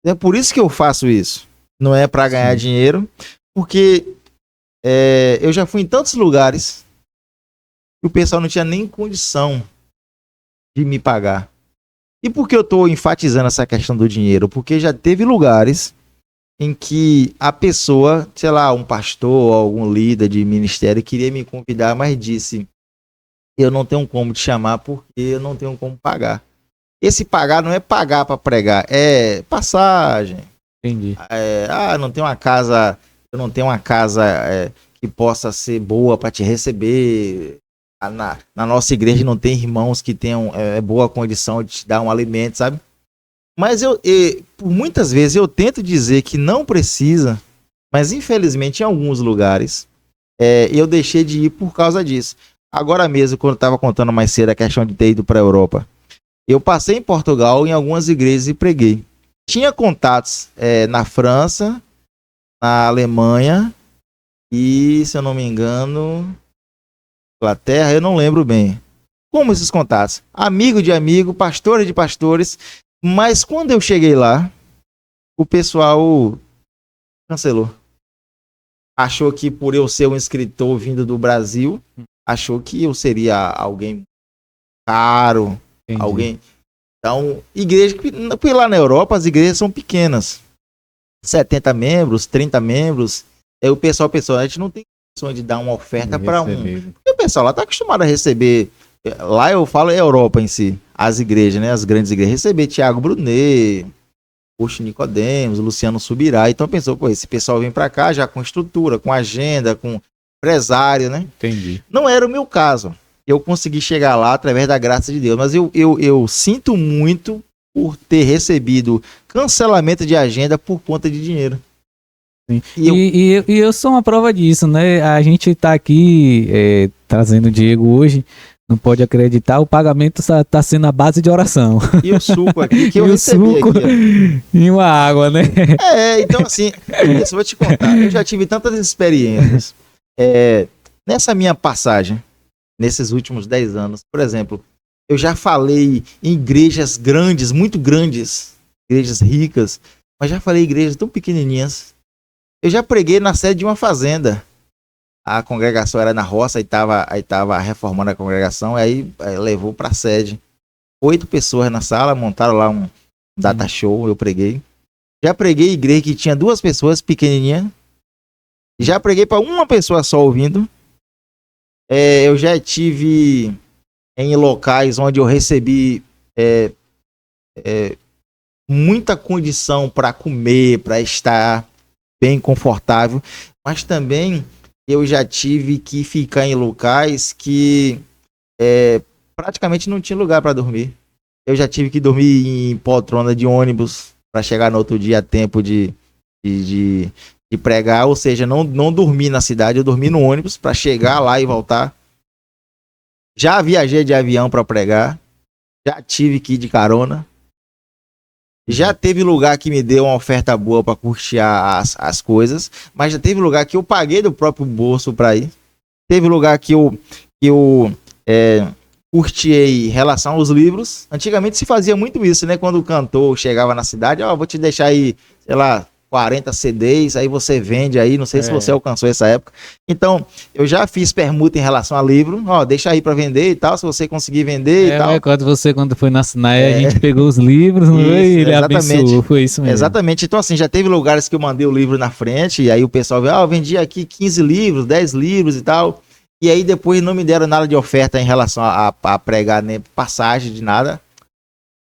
É por isso que eu faço isso. Não é para ganhar dinheiro, porque eu já fui em tantos lugares que o pessoal não tinha nem condição de me pagar. E por que eu estou enfatizando essa questão do dinheiro? Porque já teve lugares em que a pessoa, sei lá, um pastor, algum líder de ministério queria me convidar, mas disse, eu não tenho como te chamar porque eu não tenho como pagar. Esse pagar não é pagar para pregar, é passagem. Entendi. Não tenho uma casa, eu não tenho uma casa que possa ser boa para te receber. Na nossa igreja não tem irmãos que tenham boa condição de te dar um alimento, sabe? Mas por muitas vezes eu tento dizer que não precisa, mas infelizmente em alguns lugares eu deixei de ir por causa disso. Agora mesmo, quando eu estava contando mais cedo a questão de ter ido para a Europa, eu passei em Portugal em algumas igrejas e preguei. Tinha contatos na França, na Alemanha e, se eu não me engano, Inglaterra, eu não lembro bem. Como esses contatos? Amigo de amigo, pastores de pastores. Mas quando eu cheguei lá, o pessoal cancelou. Achou que por eu ser um escritor vindo do Brasil, achou que eu seria alguém caro. Entendi. Alguém... Então, igreja... Porque lá na Europa as igrejas são pequenas. 70 membros, 30 membros. Aí o pessoal pensou, a gente não tem de dar uma oferta para um... E o pessoal lá está acostumado a receber, lá eu falo Europa em si, as igrejas, né, as grandes igrejas, receber Tiago Brunet, Poxa Nicodemos, Luciano Subirá. Então pensou, pô, esse pessoal vem para cá já com estrutura, com agenda, com empresário, né? Entendi. Não era o meu caso. Eu consegui chegar lá através da graça de Deus, mas eu sinto muito por ter recebido cancelamento de agenda por conta de dinheiro. Sim. E eu sou uma prova disso, né? A gente tá aqui trazendo o Diego hoje, não pode acreditar, o pagamento tá sendo a base de oração. E o suco aqui que eu e recebi o suco aqui, e uma água, né? Então assim, eu vou te contar, eu já tive tantas experiências nessa minha passagem, nesses últimos 10 anos, por exemplo, eu já falei em igrejas grandes, muito grandes, igrejas ricas, mas já falei em igrejas tão pequenininhas. Eu já preguei na sede de uma fazenda. A congregação era na roça, aí tava reformando a congregação, aí levou para a sede. 8 pessoas na sala, montaram lá um data show, eu preguei. Já preguei em igreja que tinha 2 pessoas pequenininha. Já preguei para uma pessoa só ouvindo. Eu já tive em locais onde eu recebi muita condição para comer, para estar bem confortável, mas também eu já tive que ficar em locais que praticamente não tinha lugar para dormir. Eu já tive que dormir em poltrona de ônibus para chegar no outro dia a tempo de pregar, ou seja, não dormi na cidade, eu dormi no ônibus para chegar lá e voltar. Já viajei de avião para pregar, já tive que ir de carona. Já teve lugar que me deu uma oferta boa para custear as coisas, mas já teve lugar que eu paguei do próprio bolso para ir. Teve lugar que eu custeei em relação aos livros. Antigamente se fazia muito isso, né? Quando o cantor chegava na cidade, vou te deixar aí, sei lá, 40 CDs, aí você vende aí, não sei se você alcançou essa época. Então, eu já fiz permuta em relação a livro, deixa aí para vender e tal, se você conseguir vender e tal. Quando foi na Sinaia, a gente pegou os livros, não foi? E ele abençoou, foi isso mesmo. Exatamente, então assim, já teve lugares que eu mandei o livro na frente, e aí o pessoal veio, eu vendi aqui 15 livros, 10 livros e tal, e aí depois não me deram nada de oferta em relação a pregar, nem passagem, de nada.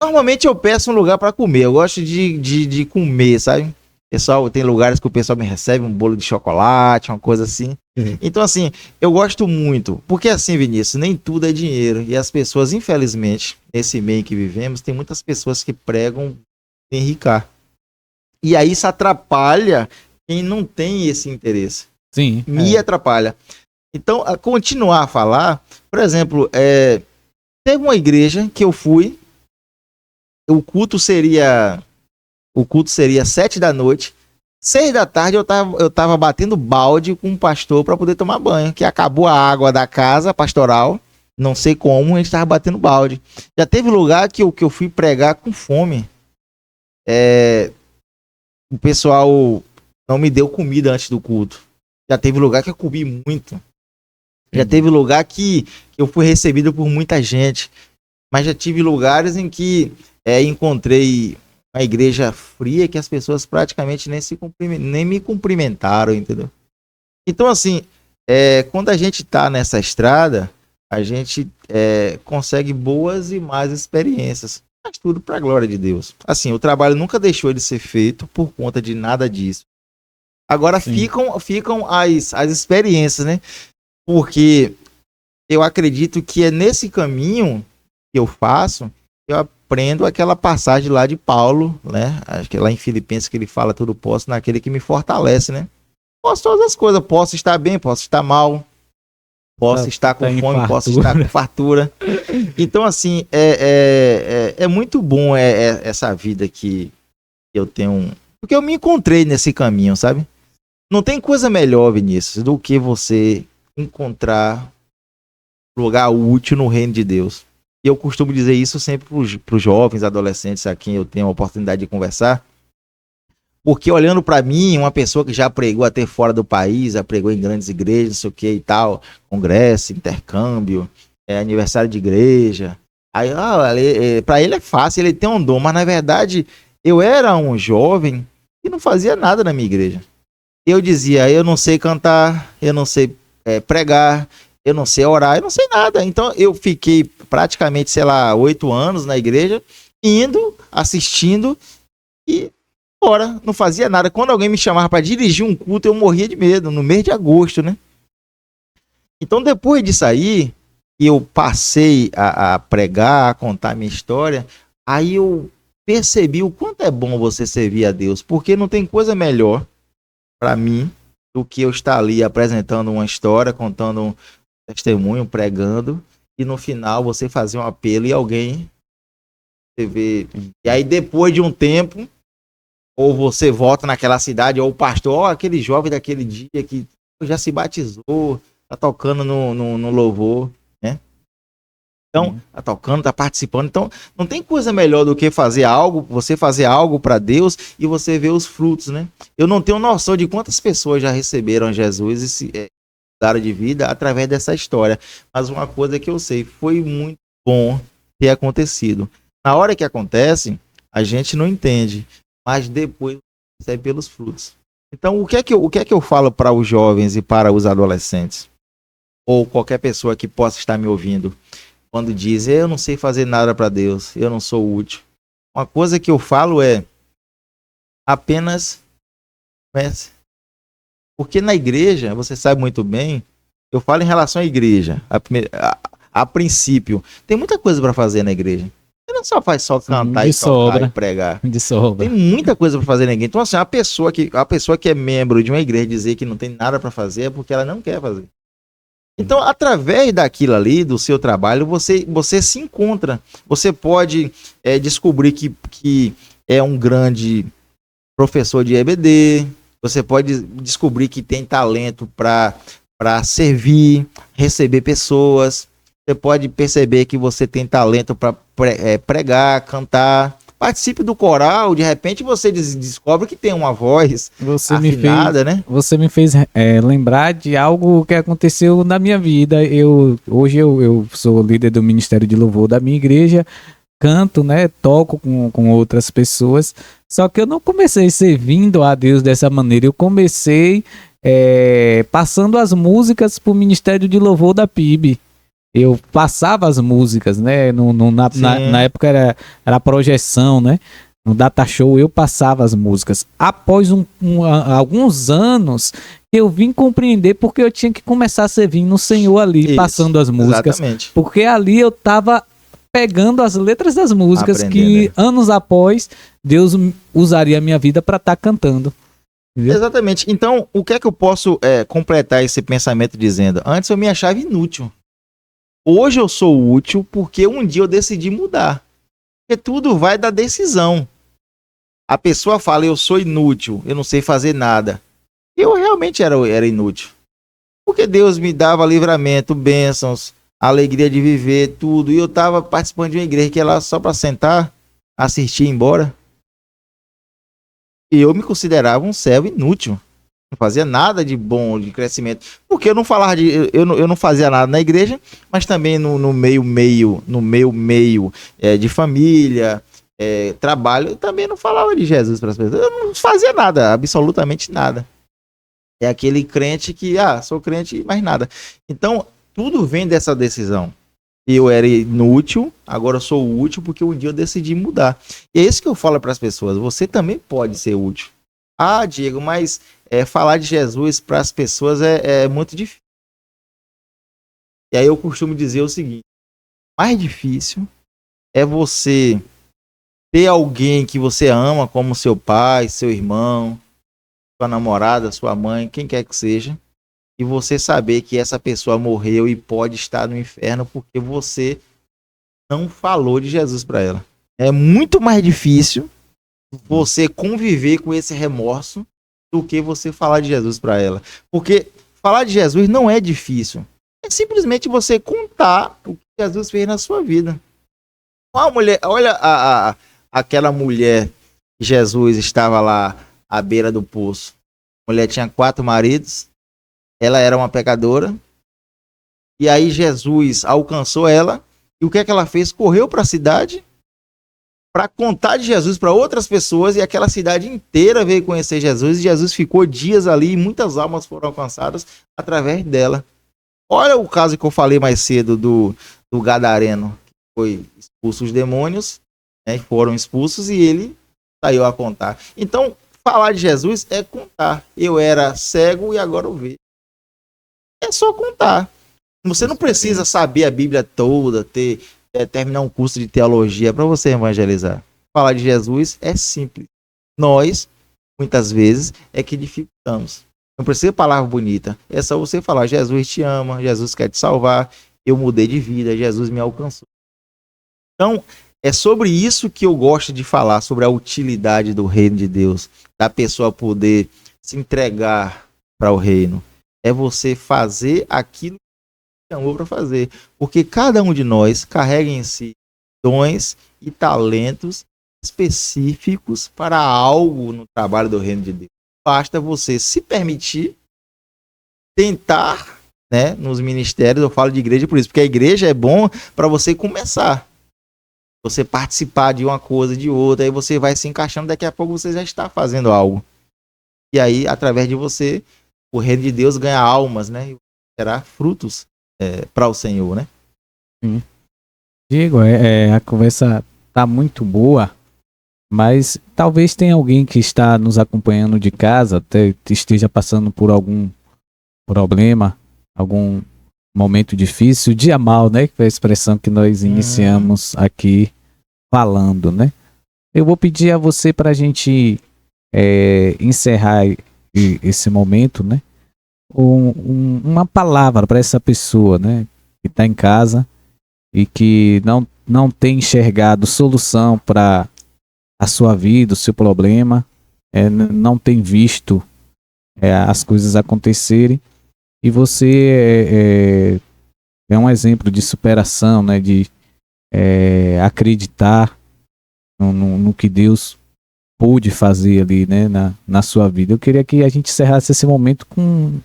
Normalmente eu peço um lugar para comer, eu gosto de comer, sabe? Pessoal, tem lugares que o pessoal me recebe um bolo de chocolate, uma coisa assim. Então, assim, eu gosto muito. Porque assim, Vinícius, nem tudo é dinheiro. E as pessoas, infelizmente, nesse meio que vivemos, tem muitas pessoas que pregam enricar. E aí isso atrapalha quem não tem esse interesse. Sim. Me atrapalha. Então, a continuar a falar, por exemplo, teve uma igreja que eu fui, o culto seria 7 da noite. 6 da tarde eu tava batendo balde com um pastor para poder tomar banho, que acabou a água da casa pastoral, não sei como, a gente tava batendo balde. Já teve lugar que eu fui pregar com fome. O pessoal não me deu comida antes do culto. Já teve lugar que eu comi muito. Já teve lugar que eu fui recebido por muita gente. Mas já tive lugares em que encontrei uma igreja fria que as pessoas praticamente nem me cumprimentaram, entendeu? Então, assim, quando a gente tá nessa estrada, a gente consegue boas e más experiências. Mas tudo para a glória de Deus. Assim, o trabalho nunca deixou de ser feito por conta de nada disso. Agora ficam as experiências, né? Porque eu acredito que é nesse caminho que eu faço, eu aprendo aquela passagem lá de Paulo, né? Acho que é lá em Filipenses que ele fala tudo posso naquele que me fortalece, né? Posso todas as coisas, posso estar bem, posso estar mal, posso estar com fome, posso estar com fartura. Então, assim, é muito bom essa vida que eu tenho, porque eu me encontrei nesse caminho, sabe? Não tem coisa melhor, Vinícius, do que você encontrar lugar útil no reino de Deus. E eu costumo dizer isso sempre para os jovens, adolescentes a quem eu tenho a oportunidade de conversar. Porque olhando para mim, uma pessoa que já pregou até fora do país, já pregou em grandes igrejas, não sei o que e tal, congresso, intercâmbio, aniversário de igreja. Aí, para ele é fácil, ele tem um dom, mas na verdade eu era um jovem que não fazia nada na minha igreja. Eu dizia, eu não sei cantar, eu não sei pregar, eu não sei orar, eu não sei nada. Então eu fiquei praticamente, 8 anos na igreja, indo, assistindo e fora, não fazia nada. Quando alguém me chamava para dirigir um culto, eu morria de medo, no mês de agosto, né? Então depois de sair, eu passei a pregar, a contar minha história, aí eu percebi o quanto é bom você servir a Deus, porque não tem coisa melhor para mim do que eu estar ali apresentando uma história, contando um testemunho, pregando, e no final você fazer um apelo e alguém você vê. E aí depois de um tempo, ou você volta naquela cidade, ou o pastor, aquele jovem daquele dia que já se batizou, tá tocando no louvor, né? Então, tá tocando, tá participando. Então, não tem coisa melhor do que fazer algo, você fazer algo para Deus e você ver os frutos, né? Eu não tenho noção de quantas pessoas já receberam Jesus e se mudaram de vida através dessa história. Mas uma coisa que eu sei, foi muito bom ter acontecido. Na hora que acontece, a gente não entende, mas depois recebe pelos frutos. Então, o que é que eu falo para os jovens e para os adolescentes? Ou qualquer pessoa que possa estar me ouvindo? Quando diz, eu não sei fazer nada para Deus, eu não sou útil. Uma coisa que eu falo é, apenas comece. Porque na igreja, você sabe muito bem, eu falo em relação à igreja, a princípio, tem muita coisa para fazer na igreja. Você não só faz só cantar e tocar e pregar. De sobra. Tem muita coisa para fazer na igreja. Então, assim, a pessoa que é membro de uma igreja dizer que não tem nada para fazer é porque ela não quer fazer. Então, através daquilo ali, do seu trabalho, você se encontra. Você pode descobrir que é um grande professor de EBD. Você pode descobrir que tem talento para servir, receber pessoas. Você pode perceber que você tem talento para pregar, cantar. Participe do coral, de repente você descobre que tem uma voz afinada, né? Você me fez lembrar de algo que aconteceu na minha vida. Hoje eu sou líder do Ministério de Louvor da minha igreja, canto, né? Toco com outras pessoas. Só que eu não comecei servindo a Deus dessa maneira. Eu comecei passando as músicas para o Ministério de Louvor da PIB. Eu passava as músicas, né? Na época era a projeção, né? No Data Show eu passava as músicas. Após alguns anos, eu vim compreender porque eu tinha que começar a servir no Senhor ali, isso, passando as músicas. Exatamente. Porque ali eu estava pegando as letras das músicas que anos após Deus usaria a minha vida para estar cantando. Entendeu? Exatamente. Então, o que é que eu posso completar esse pensamento dizendo? Antes eu me achava inútil. Hoje eu sou útil porque um dia eu decidi mudar. Porque tudo vai da decisão. A pessoa fala, eu sou inútil, eu não sei fazer nada. Eu realmente era inútil. Porque Deus me dava livramento, bênçãos, alegria de viver, tudo. E eu estava participando de uma igreja que era lá só para sentar, assistir e ir embora. E eu me considerava um servo inútil. Não fazia nada de bom, de crescimento. Porque eu não falava eu não fazia nada na igreja, mas também no meio de família, trabalho, eu também não falava de Jesus para as pessoas. Eu não fazia nada, absolutamente nada. É aquele crente que, sou crente, mais nada. Então, tudo vem dessa decisão. Eu era inútil, agora eu sou útil porque um dia eu decidi mudar. E é isso que eu falo para as pessoas. Você também pode ser útil. Diego, mas falar de Jesus para as pessoas é muito difícil. E aí eu costumo dizer o seguinte: mais difícil é você ter alguém que você ama, como seu pai, seu irmão, sua namorada, sua mãe, quem quer que seja, e você saber que essa pessoa morreu e pode estar no inferno porque você não falou de Jesus para ela. É muito mais difícil você conviver com esse remorso do que você falar de Jesus para ela. Porque falar de Jesus não é difícil. É simplesmente você contar o que Jesus fez na sua vida. Uma mulher, olha aquela mulher que Jesus estava lá à beira do poço. A mulher tinha 4 maridos. Ela era uma pecadora. E aí Jesus alcançou ela. E o que é que ela fez? Correu para a cidade para contar de Jesus para outras pessoas, e aquela cidade inteira veio conhecer Jesus, e Jesus ficou dias ali e muitas almas foram alcançadas através dela. Olha o caso que eu falei mais cedo do gadareno, que foi expulso os demônios, né, foram expulsos e ele saiu a contar. Então, falar de Jesus é contar. Eu era cego e agora eu vejo. É só contar. Você não precisa saber a Bíblia toda, terminar um curso de teologia para você evangelizar. Falar de Jesus é simples. Nós, muitas vezes, é que dificultamos. Não precisa palavra bonita. É só você falar: Jesus te ama, Jesus quer te salvar, eu mudei de vida, Jesus me alcançou. Então, é sobre isso que eu gosto de falar, sobre a utilidade do reino de Deus, da pessoa poder se entregar para o reino. É você fazer aquilo que chamou para fazer. Porque cada um de nós carrega em si dons e talentos específicos para algo no trabalho do reino de Deus. Basta você se permitir tentar, né, nos ministérios. Eu falo de igreja por isso, porque a igreja é bom para você começar. Você participar de uma coisa, de outra, aí você vai se encaixando, daqui a pouco você já está fazendo algo. E aí, através de você, o reino de Deus ganha almas, né? E terá frutos para o Senhor, né? Sim. Diego, a conversa tá muito boa, mas talvez tenha alguém que está nos acompanhando de casa, até esteja passando por algum problema, algum momento difícil, dia mal, né? Que foi a expressão que nós iniciamos aqui falando, né? Eu vou pedir a você para a gente encerrar esse momento, né? Uma palavra para essa pessoa, né? Que está em casa e que não tem enxergado solução para a sua vida, o seu problema, não tem visto as coisas acontecerem, e você é um exemplo de superação, né, de acreditar no que Deus pôde fazer ali, né, na sua vida. Eu queria que a gente encerrasse esse momento com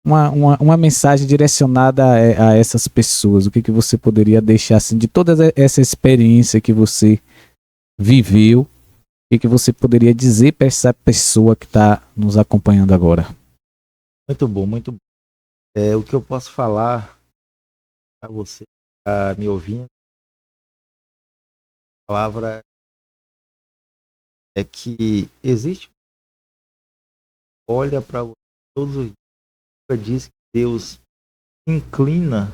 uma mensagem direcionada a essas pessoas. O que você poderia deixar assim, de toda essa experiência que você viveu, o que você poderia dizer para essa pessoa que está nos acompanhando agora? Muito bom, muito bom. O que eu posso falar para você que está me ouvindo, a palavra é que existe, olha para você todos os dias, diz que Deus inclina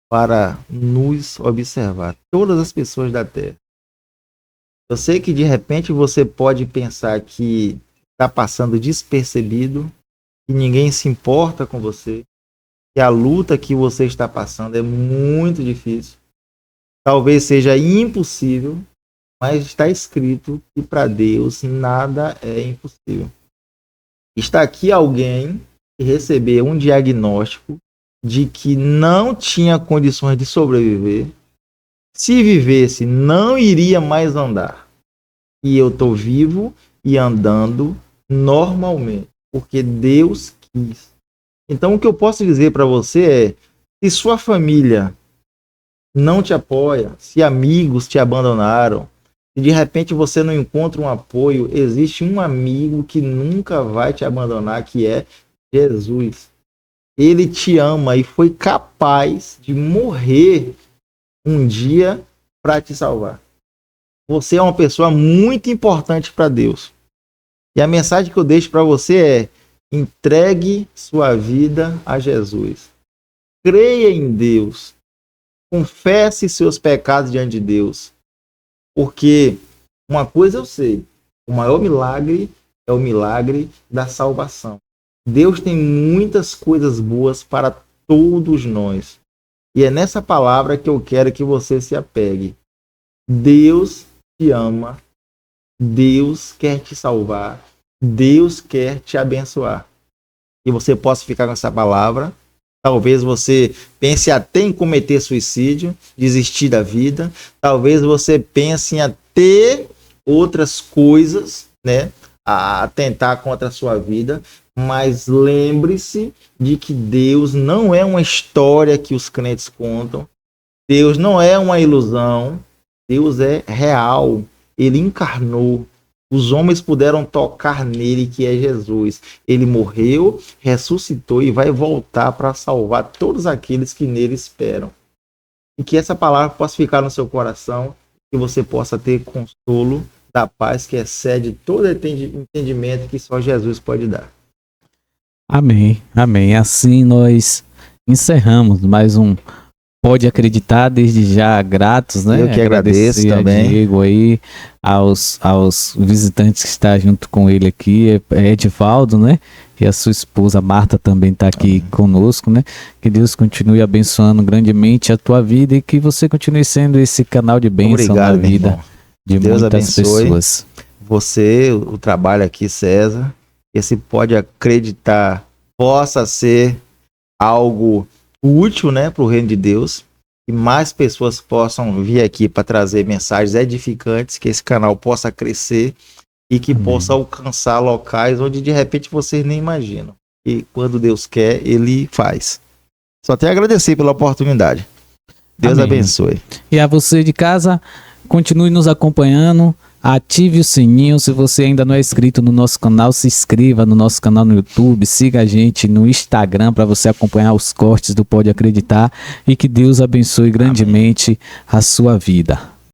para nos observar, todas as pessoas da terra. Eu sei que de repente você pode pensar que está passando despercebido, que ninguém se importa com você, que a luta que você está passando é muito difícil, talvez seja impossível, mas está escrito que para Deus nada é impossível. Está aqui alguém que recebeu um diagnóstico de que não tinha condições de sobreviver. Se vivesse, não iria mais andar. E eu estou vivo e andando normalmente, porque Deus quis. Então, o que eu posso dizer para você é: se sua família não te apoia, se amigos te abandonaram, se de repente você não encontra um apoio, existe um amigo que nunca vai te abandonar, que é Jesus. Ele te ama e foi capaz de morrer um dia para te salvar. Você é uma pessoa muito importante para Deus. E a mensagem que eu deixo para você é: entregue sua vida a Jesus. Creia em Deus. Confesse seus pecados diante de Deus. Porque uma coisa eu sei: o maior milagre é o milagre da salvação. Deus tem muitas coisas boas para todos nós. E é nessa palavra que eu quero que você se apegue. Deus te ama. Deus quer te salvar. Deus quer te abençoar. E você possa ficar com essa palavra. Talvez você pense até em cometer suicídio, desistir da vida. Talvez você pense em até outras coisas, né, a atentar contra a sua vida. Mas lembre-se de que Deus não é uma história que os crentes contam. Deus não é uma ilusão. Deus é real. ele encarnou. Os homens puderam tocar nele, que é Jesus. Ele morreu, ressuscitou e vai voltar para salvar todos aqueles que nele esperam. E que essa palavra possa ficar no seu coração, que você possa ter consolo da paz que excede todo entendimento que só Jesus pode dar. Amém, amém. Assim nós encerramos mais um Pode Acreditar, desde já gratos, né? Eu que agradeço também. A Diego aí, aos visitantes que estão junto com ele aqui, Edivaldo, né? E a sua esposa Marta também está aqui conosco, né? Que Deus continue abençoando grandemente a tua vida e que você continue sendo esse canal de bênção na vida de Deus muitas abençoe pessoas. Você, o trabalho aqui, César, esse Pode Acreditar possa ser algo útil, né, para o reino de Deus, e mais pessoas possam vir aqui para trazer mensagens edificantes, que esse canal possa crescer e que possa alcançar locais onde de repente vocês nem imaginam. E quando Deus quer, Ele faz. Só tenho a agradecer pela oportunidade. Deus abençoe. E a você de casa, continue nos acompanhando. Ative o sininho. Se você ainda não é inscrito no nosso canal, se inscreva no nosso canal no YouTube. Siga a gente no Instagram para você acompanhar os cortes do Pode Acreditar. E que Deus abençoe grandemente a sua vida.